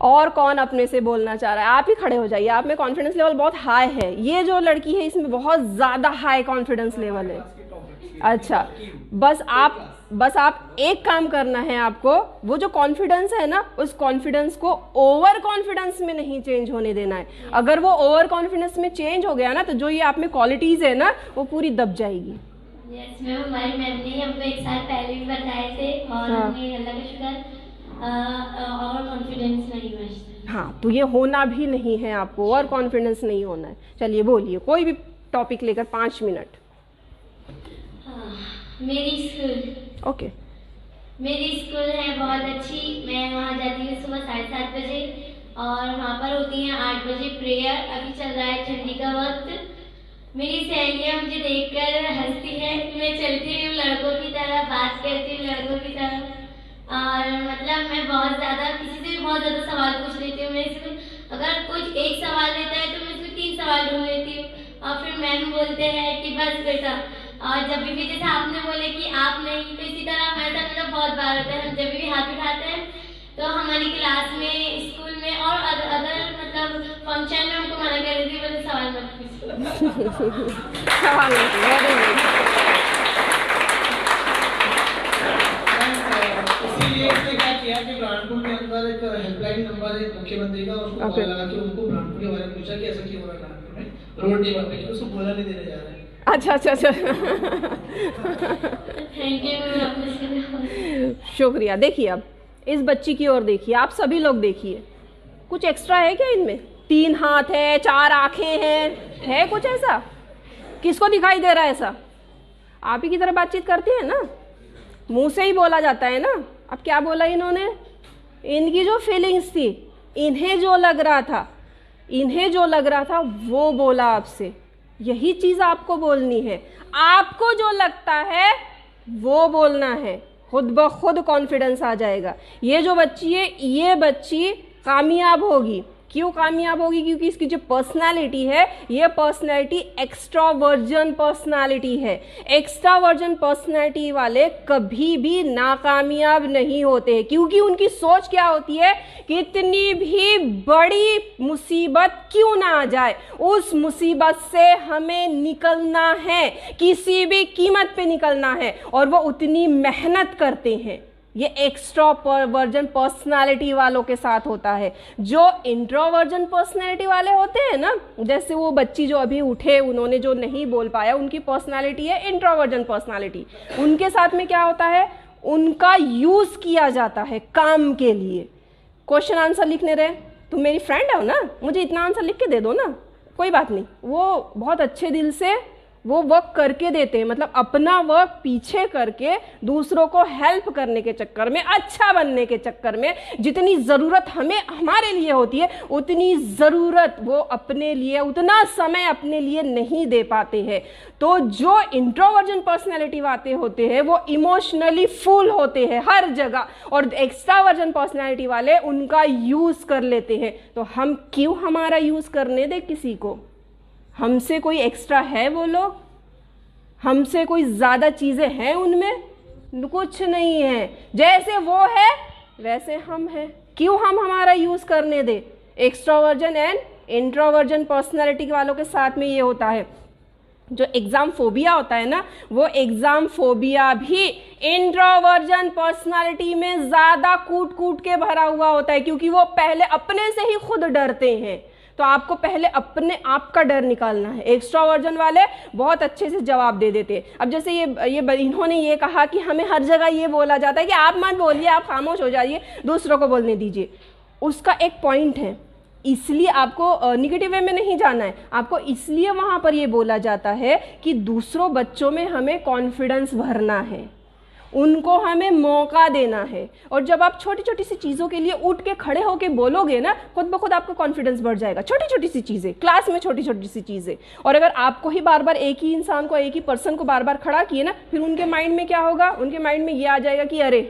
और कौन अपने से बोलना चाह रहा है? आप ही खड़े हो जाइए। आप में कॉन्फिडेंस लेवल बहुत हाई है। ये जो लड़की है इसमें बहुत ज़्यादा हाई कॉन्फिडेंस लेवल है। अच्छा, बस आप एक काम करना है आपको, वो जो कॉन्फिडेंस है ना, उस कॉन्फिडेंस को ओवर कॉन्फिडेंस में नहीं चेंज होने देना है। अगर वो ओवर कॉन्फिडेंस में चेंज हो गया ना तो जो ये आप में क्वालिटीज़ है ना वो पूरी दब जाएगी। यस मैम, हमारी मैम ने हमको एक साल पहले भी बताए थे और हमने अल्लाह का शुक्र और कॉन्फिडेंस नहीं बचता। हाँ, तो ये होना भी नहीं है आपको, ओवर कॉन्फिडेंस नहीं होना है। चलिए बोलिए, कोई भी टॉपिक लेकर 5 मिनट। मेरी स्कूल ओके। मेरी स्कूल है बहुत अच्छी। मैं वहाँ जाती हूँ सुबह 7:30 बजे और वहाँ पर होती हैं 8 बजे प्रेयर। अभी चल रहा है ठंडी का वक्त। मेरी सहेलियाँ मुझे देखकर हंसती है। मैं चलती हूँ लड़कों की तरह, बात करती हूँ लड़कों की तरह, और मतलब मैं बहुत ज़्यादा किसी से भी बहुत ज़्यादा सवाल पूछ लेती हूँ। मैं इसमें अगर कुछ एक सवाल रहता है तो मैं इसमें 3 सवाल ढूंढ लेती हूँ और फिर मैम बोलते हैं कि बस बेटा। और जब भी जैसे आपने बोले कि आप नहीं, तो इसी तरह हमारे साथ मतलब बहुत बार होता है। हम जब भी हाथ उठाते हैं तो हमारी क्लास में, स्कूल में और अदर मतलब फंक्शन में हमको मना कर देती है, बोले सवाल मत पूछो। सवाल इसीलिए इसने क्या किया कि ब्रांडपुर के अंदर एक हेल्पलाइन नंबर है मुख्यमंत्री का, उसको कॉल लगा के उनको ब्रांडपुर के बारे में पूछा कि ऐसा क्यों हो रहा है ब्रांडपुर में, रोड नहीं बन रही, उसको बोला नहीं देने जा रहे हैं। अच्छा। Thank you. शुक्रिया। देखिए अब इस बच्ची की ओर देखिए, आप सभी लोग देखिए, कुछ एक्स्ट्रा है क्या इनमें? 3 हाथ है, 4 आंखें हैं, है कुछ ऐसा? किसको दिखाई दे रहा है ऐसा? आप ही की तरह बातचीत करती है ना, मुंह से ही बोला जाता है ना। अब क्या बोला इन्होंने? इनकी जो फीलिंग्स थी, इन्हें जो लग रहा था वो बोला आपसे। यही चीज़ आपको बोलनी है। आपको जो लगता है वो बोलना है, खुद ब खुद कॉन्फिडेंस आ जाएगा। ये जो बच्ची है, ये बच्ची कामयाब होगी। क्यों कामयाब होगी? क्योंकि इसकी जो पर्सनालिटी है, ये पर्सनालिटी एक्स्ट्रावर्जन पर्सनालिटी है। एक्स्ट्रावर्जन पर्सनालिटी वाले कभी भी नाकामयाब नहीं होते, क्योंकि उनकी सोच क्या होती है, कितनी भी बड़ी मुसीबत क्यों ना आ जाए, उस मुसीबत से हमें निकलना है, किसी भी कीमत पे निकलना है, और वो उतनी मेहनत करते हैं। ये एक्स्ट्रावर्जन पर्सनालिटी वालों के साथ होता है। जो इंट्रोवर्जन पर्सनालिटी वाले होते हैं ना, जैसे वो बच्ची जो अभी उठे, उन्होंने जो नहीं बोल पाया, उनकी पर्सनालिटी है इंट्रोवर्जन पर्सनालिटी। उनके साथ में क्या होता है, उनका यूज किया जाता है काम के लिए। क्वेश्चन आंसर लिखने रहे, तुम मेरी फ्रेंड हो ना, मुझे इतना आंसर लिख के दे दो ना, कोई बात नहीं। वो बहुत अच्छे दिल से वो वर्क करके देते हैं, मतलब अपना वर्क पीछे करके दूसरों को हेल्प करने के चक्कर में, अच्छा बनने के चक्कर में जितनी ज़रूरत हमें हमारे लिए होती है उतनी ज़रूरत वो अपने लिए, उतना समय अपने लिए नहीं दे पाते हैं। तो जो इंट्रोवर्जन पर्सनैलिटी वाले होते हैं वो इमोशनली फुल होते हैं हर जगह, और एक्स्ट्रावर्जन पर्सनैलिटी वाले उनका यूज़ कर लेते हैं। तो हम क्यों हमारा यूज़ करने दे किसी को? हमसे कोई एक्स्ट्रा है वो लोग? हमसे कोई ज़्यादा चीज़ें हैं उनमें? कुछ नहीं है। जैसे वो है वैसे हम हैं, क्यों हम हमारा यूज़ करने दे? एक्स्ट्रोवर्जन एंड इंट्रोवर्जन पर्सनैलिटी वालों के साथ में ये होता है। जो एग्ज़ाम फोबिया होता है ना, वो एग्ज़ाम फोबिया भी इंट्रोवर्जन पर्सनालिटी में ज़्यादा कूट कूट के भरा हुआ होता है, क्योंकि वो पहले अपने से ही खुद डरते हैं। तो आपको पहले अपने आप का डर निकालना है। एक्स्ट्रोवर्जन वाले बहुत अच्छे से जवाब दे देते हैं। अब जैसे इन्होंने ये कहा कि हमें हर जगह ये बोला जाता है कि आप मत बोलिए, आप खामोश हो जाइए, दूसरों को बोलने दीजिए। उसका एक पॉइंट है, इसलिए आपको निगेटिव वे में नहीं जाना है। आपको इसलिए वहाँ पर ये बोला जाता है कि दूसरों बच्चों में हमें कॉन्फिडेंस भरना है, उनको हमें मौका देना है। और जब आप छोटी छोटी सी चीज़ों के लिए उठ के खड़े होके बोलोगे ना, खुद ब खुद आपका कॉन्फिडेंस बढ़ जाएगा। छोटी छोटी सी चीज़ें, क्लास में छोटी छोटी सी चीज़ें। और अगर आपको ही बार बार एक ही इंसान को, एक ही पर्सन को बार बार खड़ा किए ना, फिर उनके माइंड में क्या होगा? उनके माइंड में ये आ जाएगा कि अरे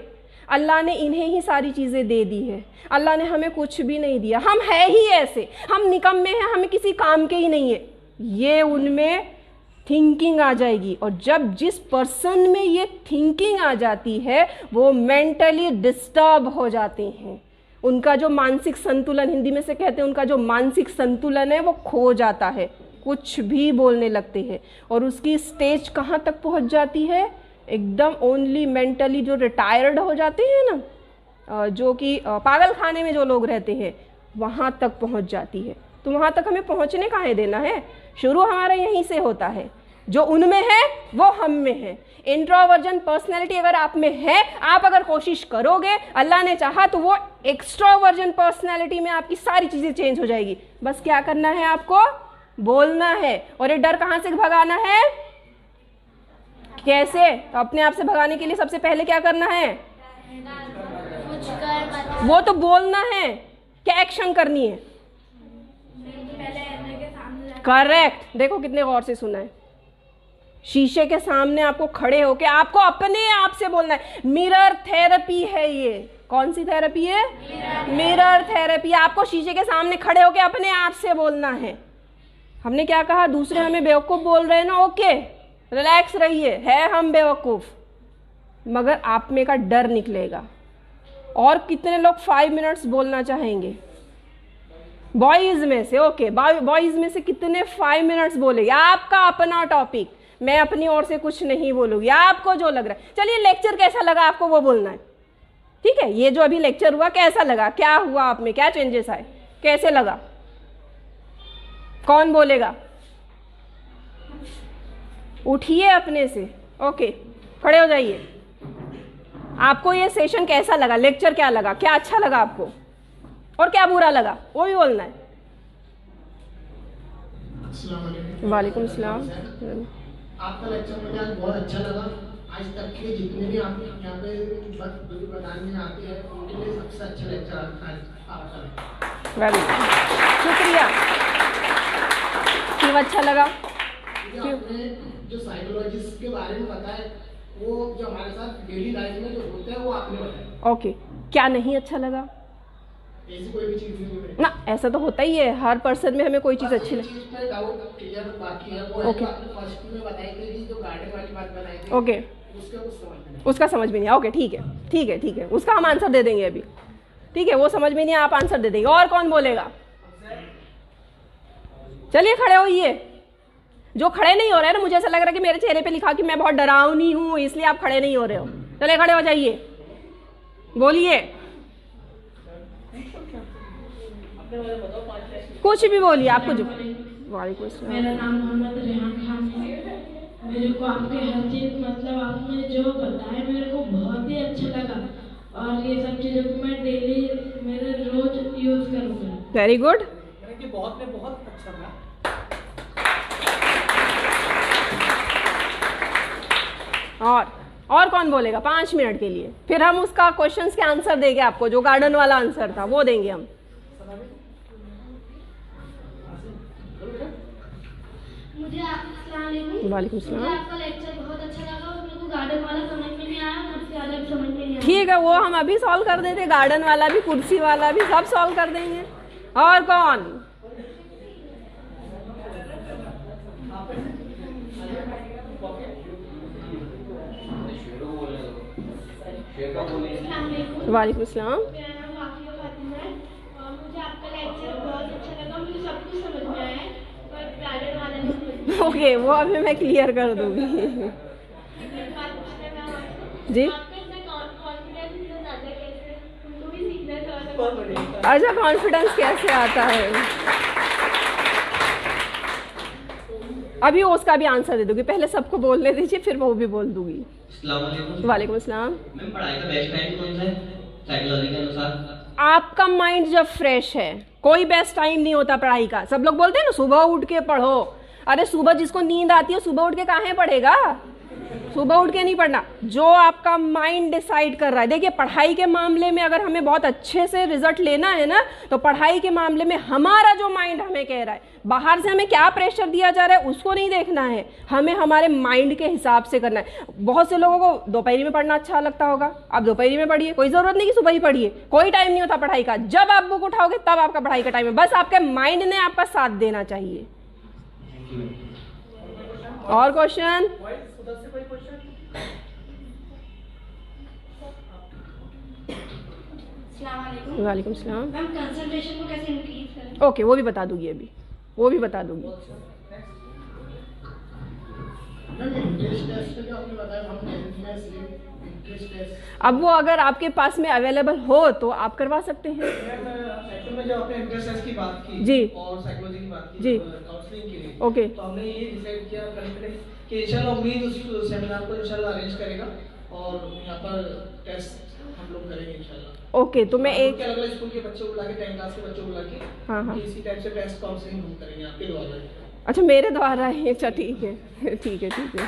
अल्लाह ने इन्हें ही सारी चीज़ें दे दी है, अल्लाह ने हमें कुछ भी नहीं दिया, हम है ही ऐसे, हम निकम्मे हैं, हमें किसी काम के ही नहीं है। ये उनमें थिंकिंग आ जाएगी। और जब जिस पर्सन में ये थिंकिंग आ जाती है वो मेंटली डिस्टर्ब हो जाते हैं। उनका जो मानसिक संतुलन, हिंदी में से कहते हैं, उनका जो मानसिक संतुलन है वो खो जाता है, कुछ भी बोलने लगते हैं। और उसकी स्टेज कहाँ तक पहुँच जाती है? एकदम ओनली मेंटली जो रिटायर्ड हो जाते हैं ना, जो कि पागल खाने में जो लोग रहते हैं, वहाँ तक पहुँच जाती है। तो वहाँ तक हमें पहुँचने काहे देना है? शुरू हमारा यहीं से होता है। जो उनमें है वो हम में है। इंट्रोवर्जन पर्सनैलिटी अगर आप में है, आप अगर कोशिश करोगे, अल्लाह ने चाहा तो वो एक्स्ट्रोवर्जन पर्सनैलिटी में आपकी सारी चीज़ें चेंज हो जाएगी। बस क्या करना है? आपको बोलना है। और ये डर कहाँ से भगाना है? कैसे? तो अपने आप से भगाने के लिए सबसे पहले क्या करना है? वो तो बोलना है। क्या एक्शन करनी है? करेक्ट। देखो कितने गौर से सुना है। शीशे के सामने आपको खड़े होके आपको अपने आप से बोलना है। मिरर थेरेपी है ये। कौन सी थेरेपी है? Mirror therapy. आपको शीशे के सामने खड़े होके अपने आप से बोलना है। हमने क्या कहा? दूसरे हमें बेवकूफ़ बोल रहे हैं ना, ओके रिलैक्स रहिए, है हम बेवकूफ़, मगर आप में का डर निकलेगा। और कितने लोग 5 मिनट्स बोलना चाहेंगे बॉयज़ में से? ओके, बॉयज़ में से कितने 5 मिनट्स बोलेंगे? आपका अपना टॉपिक, मैं अपनी ओर से कुछ नहीं बोलूँगी, आपको जो लग रहा है। चलिए, लेक्चर कैसा लगा आपको वो बोलना है, ठीक है? ये जो अभी लेक्चर हुआ कैसा लगा? क्या हुआ आप में? क्या चेंजेस आए? कैसे लगा? कौन बोलेगा? उठिए अपने से, ओके खड़े हो जाइए। आपको ये सेशन कैसा लगा? लेक्चर क्या लगा? क्या अच्छा लगा आपको और क्या बुरा लगा? वो भी बोलना है। वालेकुम सलाम। आपका लेक्चर मुझे आज बहुत अच्छा लगा। आज तक के जितने भी आप यहाँ पे बताने आते हैं उनके लिए सबसे अच्छा लेक्चर आपका है। वेरी शुक्रिया। क्यों अच्छा लगा? आपने जो साइकोलॉजिस्ट के बारे में बताया, वो जो हमारे साथ डेली लाइफ में जो होता है वो आपने बताया। ओके, क्या नहीं अच्छा लगा? ऐसी कोई भी चीज़ नहीं ना, ऐसा तो होता ही है, हर पर्सन में हमें कोई चीज़ अच्छी लगे। डाउट क्लियर बाकी है, वो ओके, आपने फर्स्ट में बताई थी जो गार्डन वाली बात बताई थी। ओके, उसका समझ में नहीं आया। ओके, ठीक है ठीक है ठीक है, उसका हम आंसर दे देंगे अभी। ठीक है, वो समझ में नहीं, आप आंसर दे देंगे। और कौन बोलेगा? चलिए खड़े होइए। जो खड़े नहीं हो रहे हैं ना, मुझे ऐसा लग रहा है कि मेरे चेहरे पे लिखा कि मैं बहुत डरावनी हूँ इसलिए आप खड़े नहीं हो रहे हो। चलिए खड़े हो जाइए, बोलिए, कुछ भी बोलिए, आपको जो। वालेकुम अस्सलाम। मेरा नाम मोहम्मद रेहान खान है। मेरे को आपके हर चीज़, मतलब आपने जो बताया मेरे को बहुत ही अच्छा लगा, और ये सब चीज़ों को मैं डेली मेरे रोज यूज़ करूँगा। Very good. बहुत अच्छा था। और कौन बोलेगा 5 मिनट के लिए? फिर हम उसका क्वेश्चंस के आंसर देंगे आपको, जो गार्डन वाला आंसर था वो देंगे हम। वालेकुम सलाम। आपका लेक्चर बहुत अच्छा लगा और मेरे को गार्डन वाला समझ में नहीं आया, कुर्सी वाला भी समझ में नहीं आया। ठीक है, वो हम अभी सॉल्व कर देते, गार्डन वाला भी कुर्सी वाला भी सब सॉल्व कर देंगे। और कौन? वालेकुम सलाम। मेरा नाम वाफिया फातिमा है और मुझे आपका लेक्चर बहुत अच्छा लगा, मुझे सब कुछ समझ में आया पर गार्डन वाला नहीं समझ में ओके, वो अभी मैं क्लियर कर दूंगी। आया। एक बात पूछना है मैं आपसे, जी आपका इतना कॉन्फिडेंस इतना ज़्यादा कैसे? उनको भी सीखना था। अच्छा, कॉन्फिडेंस कैसे आता है? अभी उसका भी आंसर दे दूंगी, पहले सबको बोलने दीजिए फिर वो भी बोल दूंगी। वालेकुम अस्सलाम। मैम पढ़ाई का बेस्ट टाइम कौन सा है साइकोलॉजी के अनुसार? आपका माइंड जब फ्रेश है, कोई बेस्ट टाइम नहीं होता पढ़ाई का। सब लोग बोलते हैं ना सुबह उठ के पढ़ो, अरे सुबह जिसको नींद आती है सुबह उठ के कहाँ पढ़ेगा? सुबह उठ के नहीं पढ़ना, जो आपका माइंड डिसाइड कर रहा है। देखिए पढ़ाई के मामले में अगर हमें बहुत अच्छे से रिजल्ट लेना है ना, तो पढ़ाई के मामले में हमारा जो माइंड हमें कह रहा है, बाहर से हमें क्या प्रेशर दिया जा रहा है उसको नहीं देखना है, हमें हमारे माइंड के हिसाब से करना है। बहुत से लोगों को दोपहरी में पढ़ना अच्छा लगता होगा, आप दोपहरी में पढ़िए, कोई जरूरत नहीं कि सुबह ही पढ़िए, कोई टाइम नहीं होता पढ़ाई का। जब आप बुक उठाओगे तब आपका पढ़ाई का टाइम है, बस आपके माइंड ने आपका साथ देना चाहिए। और क्वेश्चन? वालेकुम सलाम। मैम कंसंट्रेशन को कैसे इंक्रीज करें? ओके, वो भी बता दूंगी, अभी वो भी बता दूंगी। अब वो अगर आपके पास में अवेलेबल हो तो आप करवा सकते हैं। एक्चुअल में जब आपने एमटीएस की बात की जी और साइकोलॉजी की बात की जी काउंसलिंग के लिए, ओके, तो हमने ये डिसाइड किया कल कि इंशाल्लाह उम्मीद उस सेमिनार को इंशाल्लाह अरेंज करेगा और यहाँ पर टेस्ट हम लोग करेंगे इंशाल्लाह। ओके, तो मैं एक अलग-अलग स्कूल के बच्चों को लाके 10 क्लास के बच्चों को लाके हाँ इसी टाइप से टेस्ट काउंसलिंग हम करेंगे आपके द्वारा। अच्छा, मेरे द्वारा है? अच्छा ठीक है ठीक है ठीक है।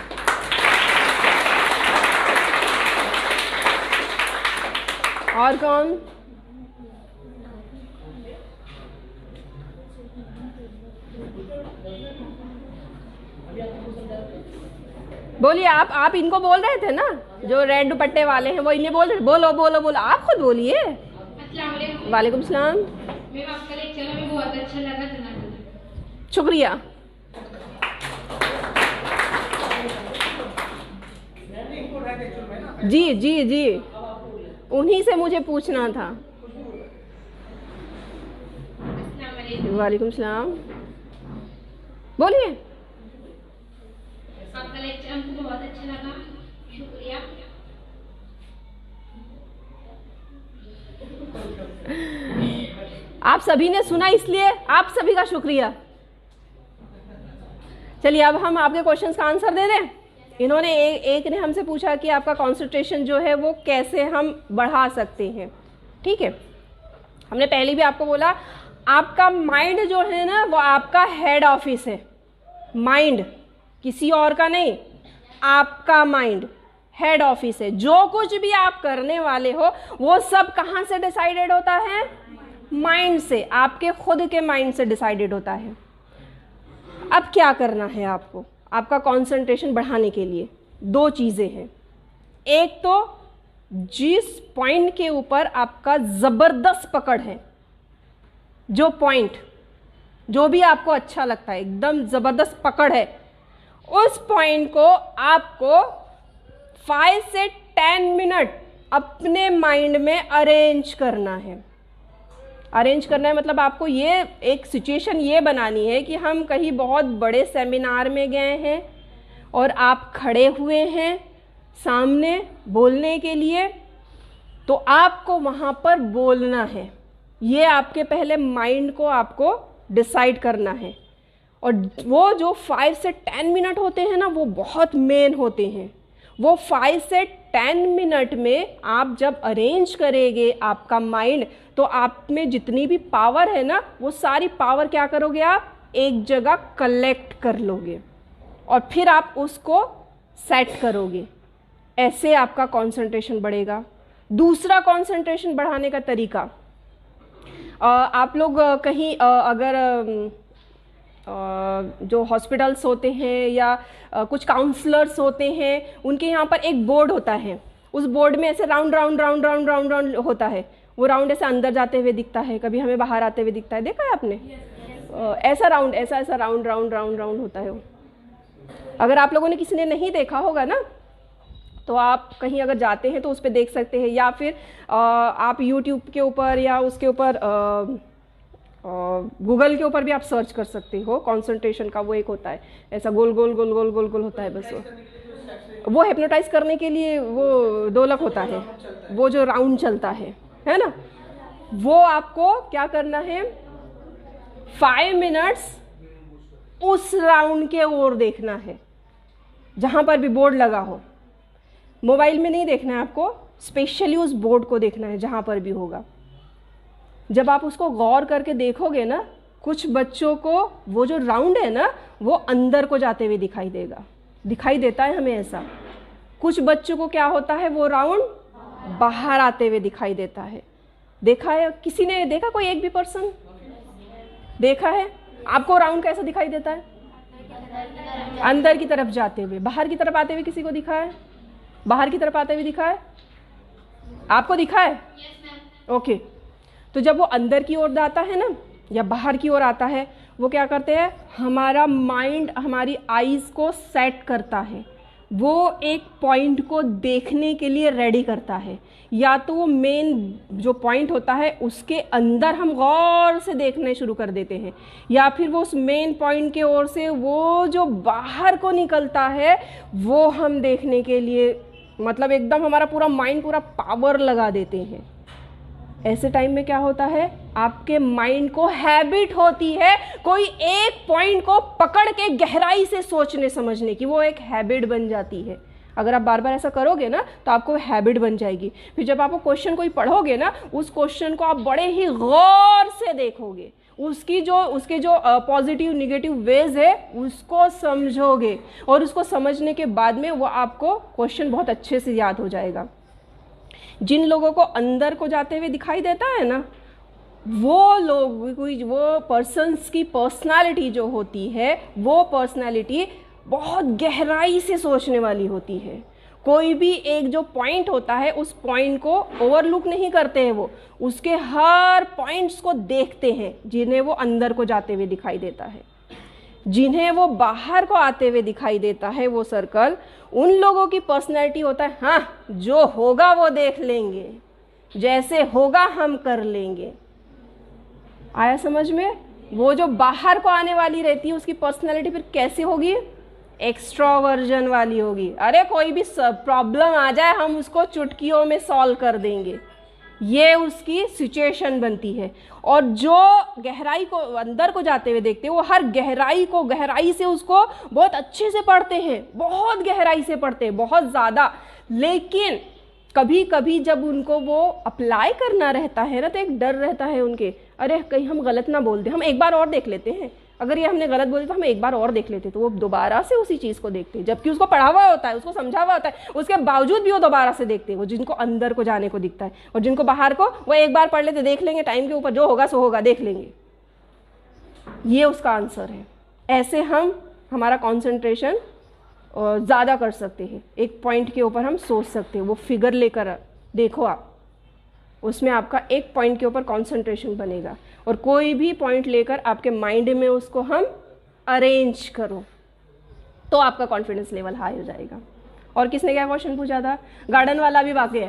और कौन? बोलिए, आप इनको बोल रहे थे ना, जो रेड दुपट्टे वाले हैं, वो इन्हें बोल रहे, बोलो बोलो बोलो, आप खुद बोलिए। अस्सलाम वालेकुम। वालेकुम सलाम। मैम आपका लेक्चर हमें बहुत अच्छा लगा, जनाब। शुक्रिया। जी जी जी, उन्हीं से मुझे पूछना था। अस्सलाम वालेकुम। वालेकुम सलाम। बोलिए। आपका लेक्चर हमको बहुत अच्छा लगा, शुक्रिया। आप सभी ने सुना इसलिए आप सभी का शुक्रिया। चलिए अब हम आपके क्वेश्चंस का आंसर दे दें। इन्होंने एक ने हमसे पूछा कि आपका कंसंट्रेशन जो है वो कैसे हम बढ़ा सकते हैं। ठीक है, हमने पहले भी आपको बोला, आपका माइंड जो है ना वो आपका हेड ऑफिस है। माइंड किसी और का नहीं, आपका माइंड हेड ऑफिस है। जो कुछ भी आप करने वाले हो वो सब कहाँ से डिसाइडेड होता है? माइंड से, आपके खुद के माइंड से डिसाइडेड होता है। अब क्या करना है आपको आपका कंसंट्रेशन बढ़ाने के लिए? 2 चीज़ें हैं। एक तो जिस पॉइंट के ऊपर आपका ज़बरदस्त पकड़ है, जो पॉइंट जो भी आपको अच्छा लगता है, एकदम ज़बरदस्त पकड़ है, उस पॉइंट को आपको 5 से 10 मिनट अपने माइंड में अरेंज करना है। अरेंज करना है मतलब आपको ये एक सिचुएशन ये बनानी है कि हम कहीं बहुत बड़े सेमिनार में गए हैं और आप खड़े हुए हैं सामने बोलने के लिए, तो आपको वहाँ पर बोलना है। ये आपके पहले माइंड को आपको डिसाइड करना है। और वो जो 5 से 10 मिनट होते हैं ना, वो बहुत मेन होते हैं। वो 5 से 10 मिनट में आप जब अरेंज करेंगे आपका माइंड, तो आप में जितनी भी पावर है ना, वो सारी पावर क्या करोगे? आप एक जगह कलेक्ट कर लोगे और फिर आप उसको सेट करोगे। ऐसे आपका कंसंट्रेशन बढ़ेगा। दूसरा कंसंट्रेशन बढ़ाने का तरीका, आप लोग कहीं अगर जो हॉस्पिटल्स होते हैं या कुछ काउंसलर्स होते हैं, उनके यहाँ पर एक बोर्ड होता है, उस बोर्ड में ऐसे round round round round round round होता है, वो राउंड ऐसे अंदर जाते हुए दिखता है, कभी हमें बाहर आते हुए दिखता है, देखा है आपने? ऐसा राउंड, ऐसा ऐसा राउंड राउंड राउंड राउंड होता है वो। अगर आप लोगों ने किसी ने नहीं देखा होगा ना, तो आप कहीं अगर जाते हैं तो उस पर देख सकते हैं, या फिर आप यूट्यूब के ऊपर या उसके ऊपर गूगल के ऊपर भी आप सर्च कर सकते हो। कंसंट्रेशन का वो एक होता है, ऐसा गोल गोल गोल गोल गोल गोल होता है, बस वो हिप्नोटाइज करने के लिए वो दोलक होता है, वो जो राउंड चलता है ना, वो आपको क्या करना है, 5 मिनट्स उस राउंड के ओर देखना है, जहां पर भी बोर्ड लगा हो। मोबाइल में नहीं देखना है आपको, स्पेशली उस बोर्ड को देखना है जहां पर भी होगा। जब आप उसको गौर करके देखोगे ना, कुछ बच्चों को वो जो राउंड है ना, वो अंदर को जाते हुए दिखाई देगा, दिखाई देता है हमें ऐसा। कुछ बच्चों को क्या होता है, वो राउंड बाहर आते हुए दिखाई देता है। देखा है? किसी ने देखा? कोई एक भी पर्सन देखा है? आपको राउंड कैसा दिखाई देता है? अंदर की तरफ जाते हुए। बाहर की तरफ आते हुए किसी को दिखा है? बाहर की तरफ आते हुए दिखा है? आपको दिखा है? ओके। तो जब वो अंदर की ओर आता है ना, या बाहर की ओर आता है, वो क्या करते हैं, हमारा माइंड हमारी आईज को सेट करता है, वो एक पॉइंट को देखने के लिए रेडी करता है। या तो वो मेन जो पॉइंट होता है उसके अंदर हम गौर से देखने शुरू कर देते हैं, या फिर वो उस मेन पॉइंट के ओर से वो जो बाहर को निकलता है वो हम देखने के लिए, मतलब एकदम हमारा पूरा माइंड पूरा पावर लगा देते हैं। ऐसे टाइम में क्या होता है, आपके माइंड को हैबिट होती है कोई एक पॉइंट को पकड़ के गहराई से सोचने समझने की, वो एक हैबिट बन जाती है। अगर आप बार बार ऐसा करोगे ना तो आपको हैबिट बन जाएगी। फिर जब आप वो क्वेश्चन कोई पढ़ोगे ना, उस क्वेश्चन को आप बड़े ही गौर से देखोगे, उसके जो पॉजिटिव निगेटिव वेज है उसको समझोगे, और उसको समझने के बाद में वो आपको क्वेश्चन बहुत अच्छे से याद हो जाएगा। जिन लोगों को अंदर को जाते हुए दिखाई देता है ना, वो लोग, वो पर्सन्स की पर्सनालिटी जो होती है, वो पर्सनालिटी बहुत गहराई से सोचने वाली होती है। कोई भी एक जो पॉइंट होता है उस पॉइंट को ओवरलुक नहीं करते हैं, वो उसके हर पॉइंट्स को देखते हैं, जिन्हें वो अंदर को जाते हुए दिखाई देता है। जिन्हें वो बाहर को आते हुए दिखाई देता है, वो सर्कल, उन लोगों की पर्सनैलिटी होता है, हाँ जो होगा वो देख लेंगे, जैसे होगा हम कर लेंगे। आया समझ में? वो जो बाहर को आने वाली रहती है उसकी पर्सनैलिटी फिर कैसे होगी? एक्स्ट्रोवर्जन वाली होगी। अरे कोई भी प्रॉब्लम आ जाए हम उसको चुटकियों में सॉल्व कर देंगे, ये उसकी सिचुएशन बनती है। और जो गहराई को अंदर को जाते हुए देखते हैं, वो हर गहराई को गहराई से उसको बहुत अच्छे से पढ़ते हैं, बहुत गहराई से पढ़ते हैं, बहुत ज़्यादा। लेकिन कभी कभी जब उनको वो अप्लाई करना रहता है ना, तो एक डर रहता है उनके, अरे कहीं हम गलत ना बोल दें, हम एक बार और देख लेते हैं, अगर ये हमने गलत बोली तो हम एक बार और देख लेते। तो वो दोबारा से उसी चीज़ को देखते हैं, जबकि उसको पढ़ा हुआ होता है, उसको समझा हुआ होता है, उसके बावजूद भी वो दोबारा से देखते हैं। वो जिनको अंदर को जाने को दिखता है, और जिनको बाहर को, वो एक बार पढ़ लेते, देख लेंगे, टाइम के ऊपर जो होगा सो होगा, देख लेंगे। ये उसका आंसर है। ऐसे हम हमारा कॉन्सेंट्रेशन ज़्यादा कर सकते हैं, एक पॉइंट के ऊपर हम सोच सकते हैं। वो फिगर लेकर देखो आप, उसमें आपका एक पॉइंट के ऊपर कंसंट्रेशन बनेगा, और कोई भी पॉइंट लेकर आपके माइंड में उसको हम अरेंज करो तो आपका कॉन्फिडेंस लेवल हाई हो जाएगा। और किसने क्या क्वेश्चन पूछा था? गार्डन वाला भी बाकी है,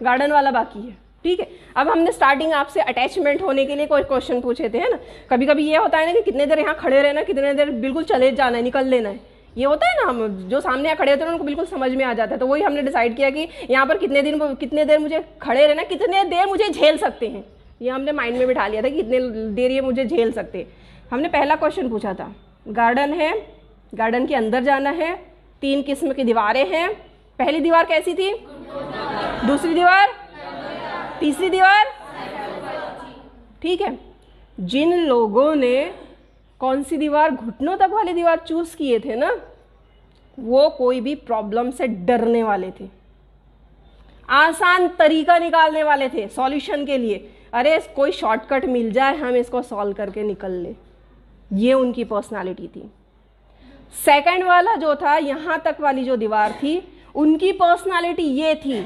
गार्डन वाला बाकी है, ठीक है। अब हमने स्टार्टिंग आपसे अटैचमेंट होने के लिए कोई क्वेश्चन पूछे थे, है ना। कभी कभी ये होता है ना कि कितने देर यहाँ खड़े रहना, कितने देर बिल्कुल चले जाना है, निकल लेना है, ये होता है ना। हम जो सामने यहाँ खड़े होते हैं उनको बिल्कुल समझ में आ जाता है। तो वही हमने डिसाइड किया कि यहाँ पर कितने देर मुझे खड़े रहना, कितने देर मुझे झेल सकते हैं, ये हमने माइंड में बिठा लिया था कि कितने देर ये मुझे झेल सकते हैं। हमने पहला क्वेश्चन पूछा था, गार्डन है, गार्डन के अंदर जाना है, 3 किस्म की दीवारें हैं। पहली दीवार कैसी थी? दूसरी दीवार, तीसरी दीवार, ठीक है। जिन लोगों ने कौन सी दीवार, घुटनों तक वाली दीवार चूज किए थे ना, वो कोई भी प्रॉब्लम से डरने वाले थे, आसान तरीका निकालने वाले थे सॉल्यूशन के लिए। अरे कोई शॉर्टकट मिल जाए, हम इसको सॉल्व करके निकल ले, ये उनकी पर्सनालिटी थी। सेकंड वाला जो था, यहाँ तक वाली जो दीवार थी, उनकी पर्सनालिटी ये थी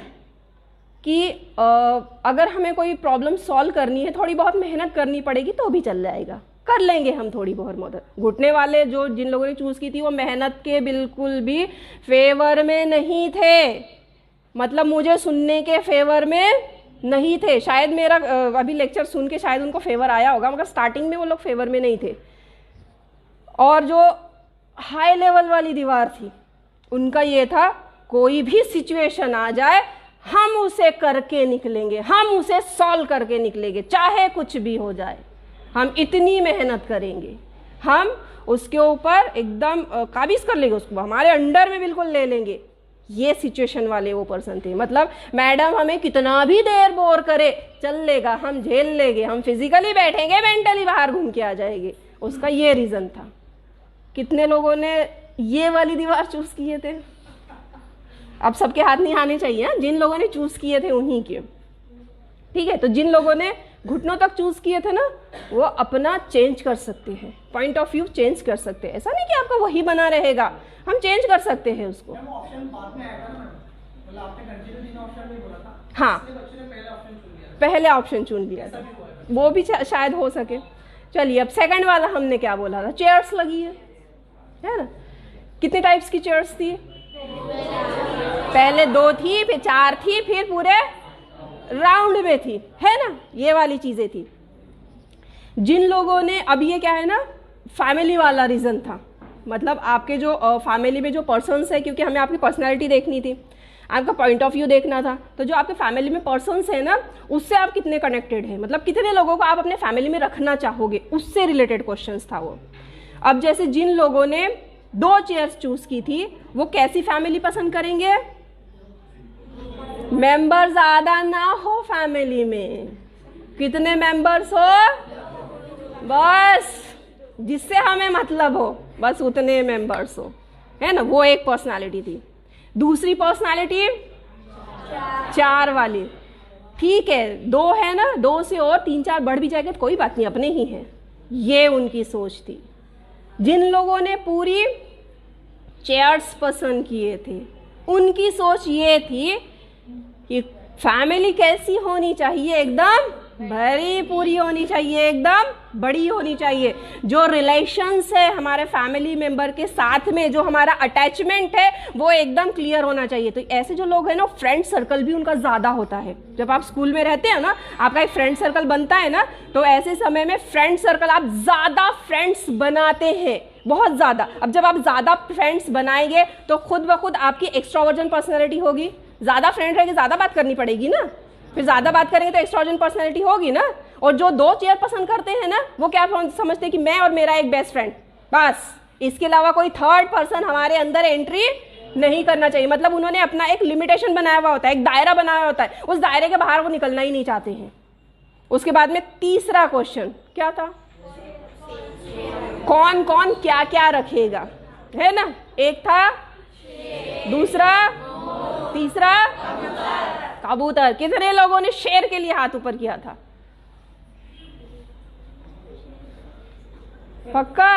कि अगर हमें कोई प्रॉब्लम सॉल्व करनी है, थोड़ी बहुत मेहनत करनी पड़ेगी तो भी चल जाएगा, कर लेंगे हम थोड़ी बहुत मदद। घुटने वाले जो जिन लोगों ने चूज़ की थी, वो मेहनत के बिल्कुल भी फेवर में नहीं थे, मतलब मुझे सुनने के फेवर में नहीं थे। शायद मेरा अभी लेक्चर सुन के शायद उनको फेवर आया होगा, मगर स्टार्टिंग में वो लोग फेवर में नहीं थे। और जो हाई लेवल वाली दीवार थी, उनका ये था, कोई भी सिचुएशन आ जाए हम उसे करके निकलेंगे, हम उसे सॉल्व करके निकलेंगे, चाहे कुछ भी हो जाए, हम इतनी मेहनत करेंगे, हम उसके ऊपर एकदम काबिज कर लेंगे, उसको हमारे अंडर में बिल्कुल ले लेंगे। ये सिचुएशन वाले वो पर्सन थे। मतलब मैडम हमें कितना भी देर बोर करे चल लेगा, हम झेल लेंगे, हम फिजिकली बैठेंगे, मेंटली बाहर घूम के आ जाएंगे। उसका ये रीज़न था। कितने लोगों ने ये वाली दीवार चूज़ किए थे? अब सबके हाथ नहीं आने चाहिए, जिन लोगों ने चूज़ किए थे उन्हीं के, ठीक है। तो जिन लोगों ने घुटनों तक चूज़ किए थे ना, वो अपना चेंज कर सकते हैं, पॉइंट ऑफ व्यू चेंज कर सकते हैं। ऐसा नहीं कि आपका वही बना रहेगा, हम चेंज कर सकते हैं उसको। हाँ, पहले ऑप्शन चुन लिया था, वो भी शायद हो सके। चलिए, अब सेकंड वाला हमने क्या बोला था, चेयर्स लगी है ना। कितने टाइप्स की चेयर्स थी? पहले 2 थी, फिर 4 थी, फिर पूरे राउंड में थी, है ना। ये वाली चीजें थी। जिन लोगों ने, अब ये क्या है ना, फैमिली वाला रीजन था, मतलब आपके जो फैमिली में जो पर्सन्स है, क्योंकि हमें आपकी पर्सनालिटी देखनी थी, आपका पॉइंट ऑफ व्यू देखना था। तो जो आपके फैमिली में पर्सन्स है ना, उससे आप कितने कनेक्टेड हैं, मतलब कितने लोगों को आप अपने फैमिली में रखना चाहोगे, उससे रिलेटेड क्वेश्चंस था वो। अब जैसे जिन लोगों ने 2 चेयर्स चूज की थी, वो कैसी फैमिली पसंद करेंगे? मेंबर ज्यादा ना हो फैमिली में, कितने मेंबर्स हो, बस जिससे हमें मतलब हो, बस उतने मेंबर्स हो, है ना। वो एक पर्सनालिटी थी। दूसरी पर्सनालिटी 4 वाली, ठीक है, 2 है ना, 2 से और 3-4 बढ़ भी जाएगा तो कोई बात नहीं, अपने ही हैं। ये उनकी सोच थी। जिन लोगों ने पूरी चेयर्स पसंद किए थे, उनकी सोच ये थी कि फैमिली कैसी होनी चाहिए, एकदम भरी पूरी होनी चाहिए, एकदम बड़ी होनी चाहिए। जो रिलेशंस है हमारे फैमिली मेंबर के साथ में, जो हमारा अटैचमेंट है, वो एकदम क्लियर होना चाहिए। तो ऐसे जो लोग हैं ना, फ्रेंड सर्कल भी उनका ज़्यादा होता है। जब आप स्कूल में रहते हैं ना, आपका एक फ्रेंड सर्कल बनता है ना, तो ऐसे समय में फ्रेंड सर्कल आप ज़्यादा फ्रेंड्स बनाते हैं, बहुत ज़्यादा। अब जब आप ज़्यादा फ्रेंड्स बनाएंगे तो खुद ब खुद आपकी एक्स्ट्रोवर्जन पर्सनैलिटी होगी। ज़्यादा फ्रेंड रहेगी, ज़्यादा बात करनी पड़ेगी ना, फिर ज़्यादा बात करेंगे तो एक्स्ट्रोवर्जन पर्सनैलिटी होगी ना। और जो 2 चेयर पसंद करते हैं ना, वो क्या समझते हैं कि मैं और मेरा एक बेस्ट फ्रेंड, बस इसके अलावा कोई थर्ड पर्सन हमारे अंदर एंट्री नहीं करना चाहिए। मतलब उन्होंने अपना एक लिमिटेशन बनाया हुआ होता है, एक दायरा बनाया होता है, उस दायरे के बाहर वो निकलना ही नहीं चाहते हैं। उसके बाद में तीसरा क्वेश्चन क्या था, कौन कौन क्या क्या रखेगा, है ना। एक था, दूसरा, तीसरा कबूतर। कितने लोगों ने शेर के लिए हाथ ऊपर किया था? पक्का?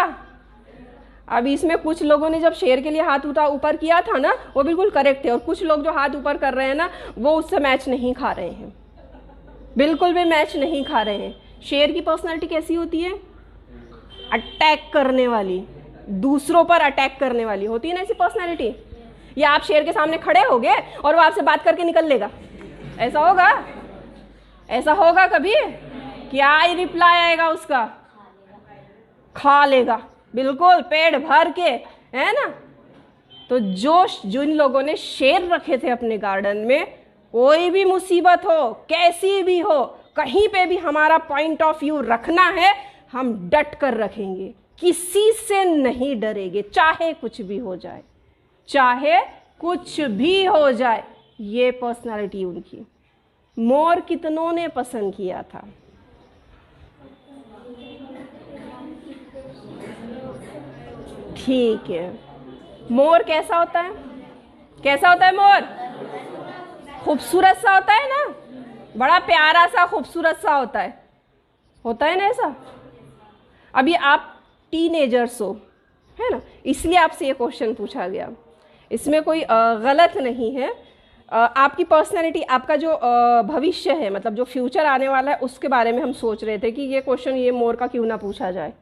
अब इसमें कुछ लोगों ने जब शेर के लिए हाथ ऊपर किया था ना, वो बिल्कुल करेक्ट थे, और कुछ लोग जो हाथ ऊपर कर रहे हैं ना, वो उससे मैच नहीं खा रहे हैं, बिल्कुल भी मैच नहीं खा रहे हैं। शेर की पर्सनालिटी कैसी होती है? अटैक करने वाली, दूसरों पर अटैक करने वाली होती है ना ऐसी पर्सनालिटी। या आप शेर के सामने खड़े होगे और वो आपसे बात करके निकल लेगा, ऐसा होगा? ऐसा होगा कभी? क्या ही रिप्लाई आएगा उसका? खा लेगा, बिल्कुल पेट भर के, है ना। तो जिन लोगों ने शेर रखे थे अपने गार्डन में, कोई भी मुसीबत हो, कैसी भी हो, कहीं पे भी हमारा पॉइंट ऑफ व्यू रखना है, हम डट कर रखेंगे, किसी से नहीं डरेंगे, चाहे कुछ भी हो जाए, चाहे कुछ भी हो जाए। ये पर्सनालिटी उनकी। मोर कितनों ने पसंद किया था? ठीक है, मोर कैसा होता है? कैसा होता है मोर? खूबसूरत सा होता है ना, बड़ा प्यारा सा खूबसूरत सा होता है ना ऐसा। अभी आप टीनेजर्स हो, है ना, इसलिए आपसे ये क्वेश्चन पूछा गया। इसमें कोई गलत नहीं है। आपकी पर्सनैलिटी, आपका जो भविष्य है, मतलब जो फ्यूचर आने वाला है, उसके बारे में हम सोच रहे थे कि ये क्वेश्चन ये मोर का क्यों ना पूछा जाए।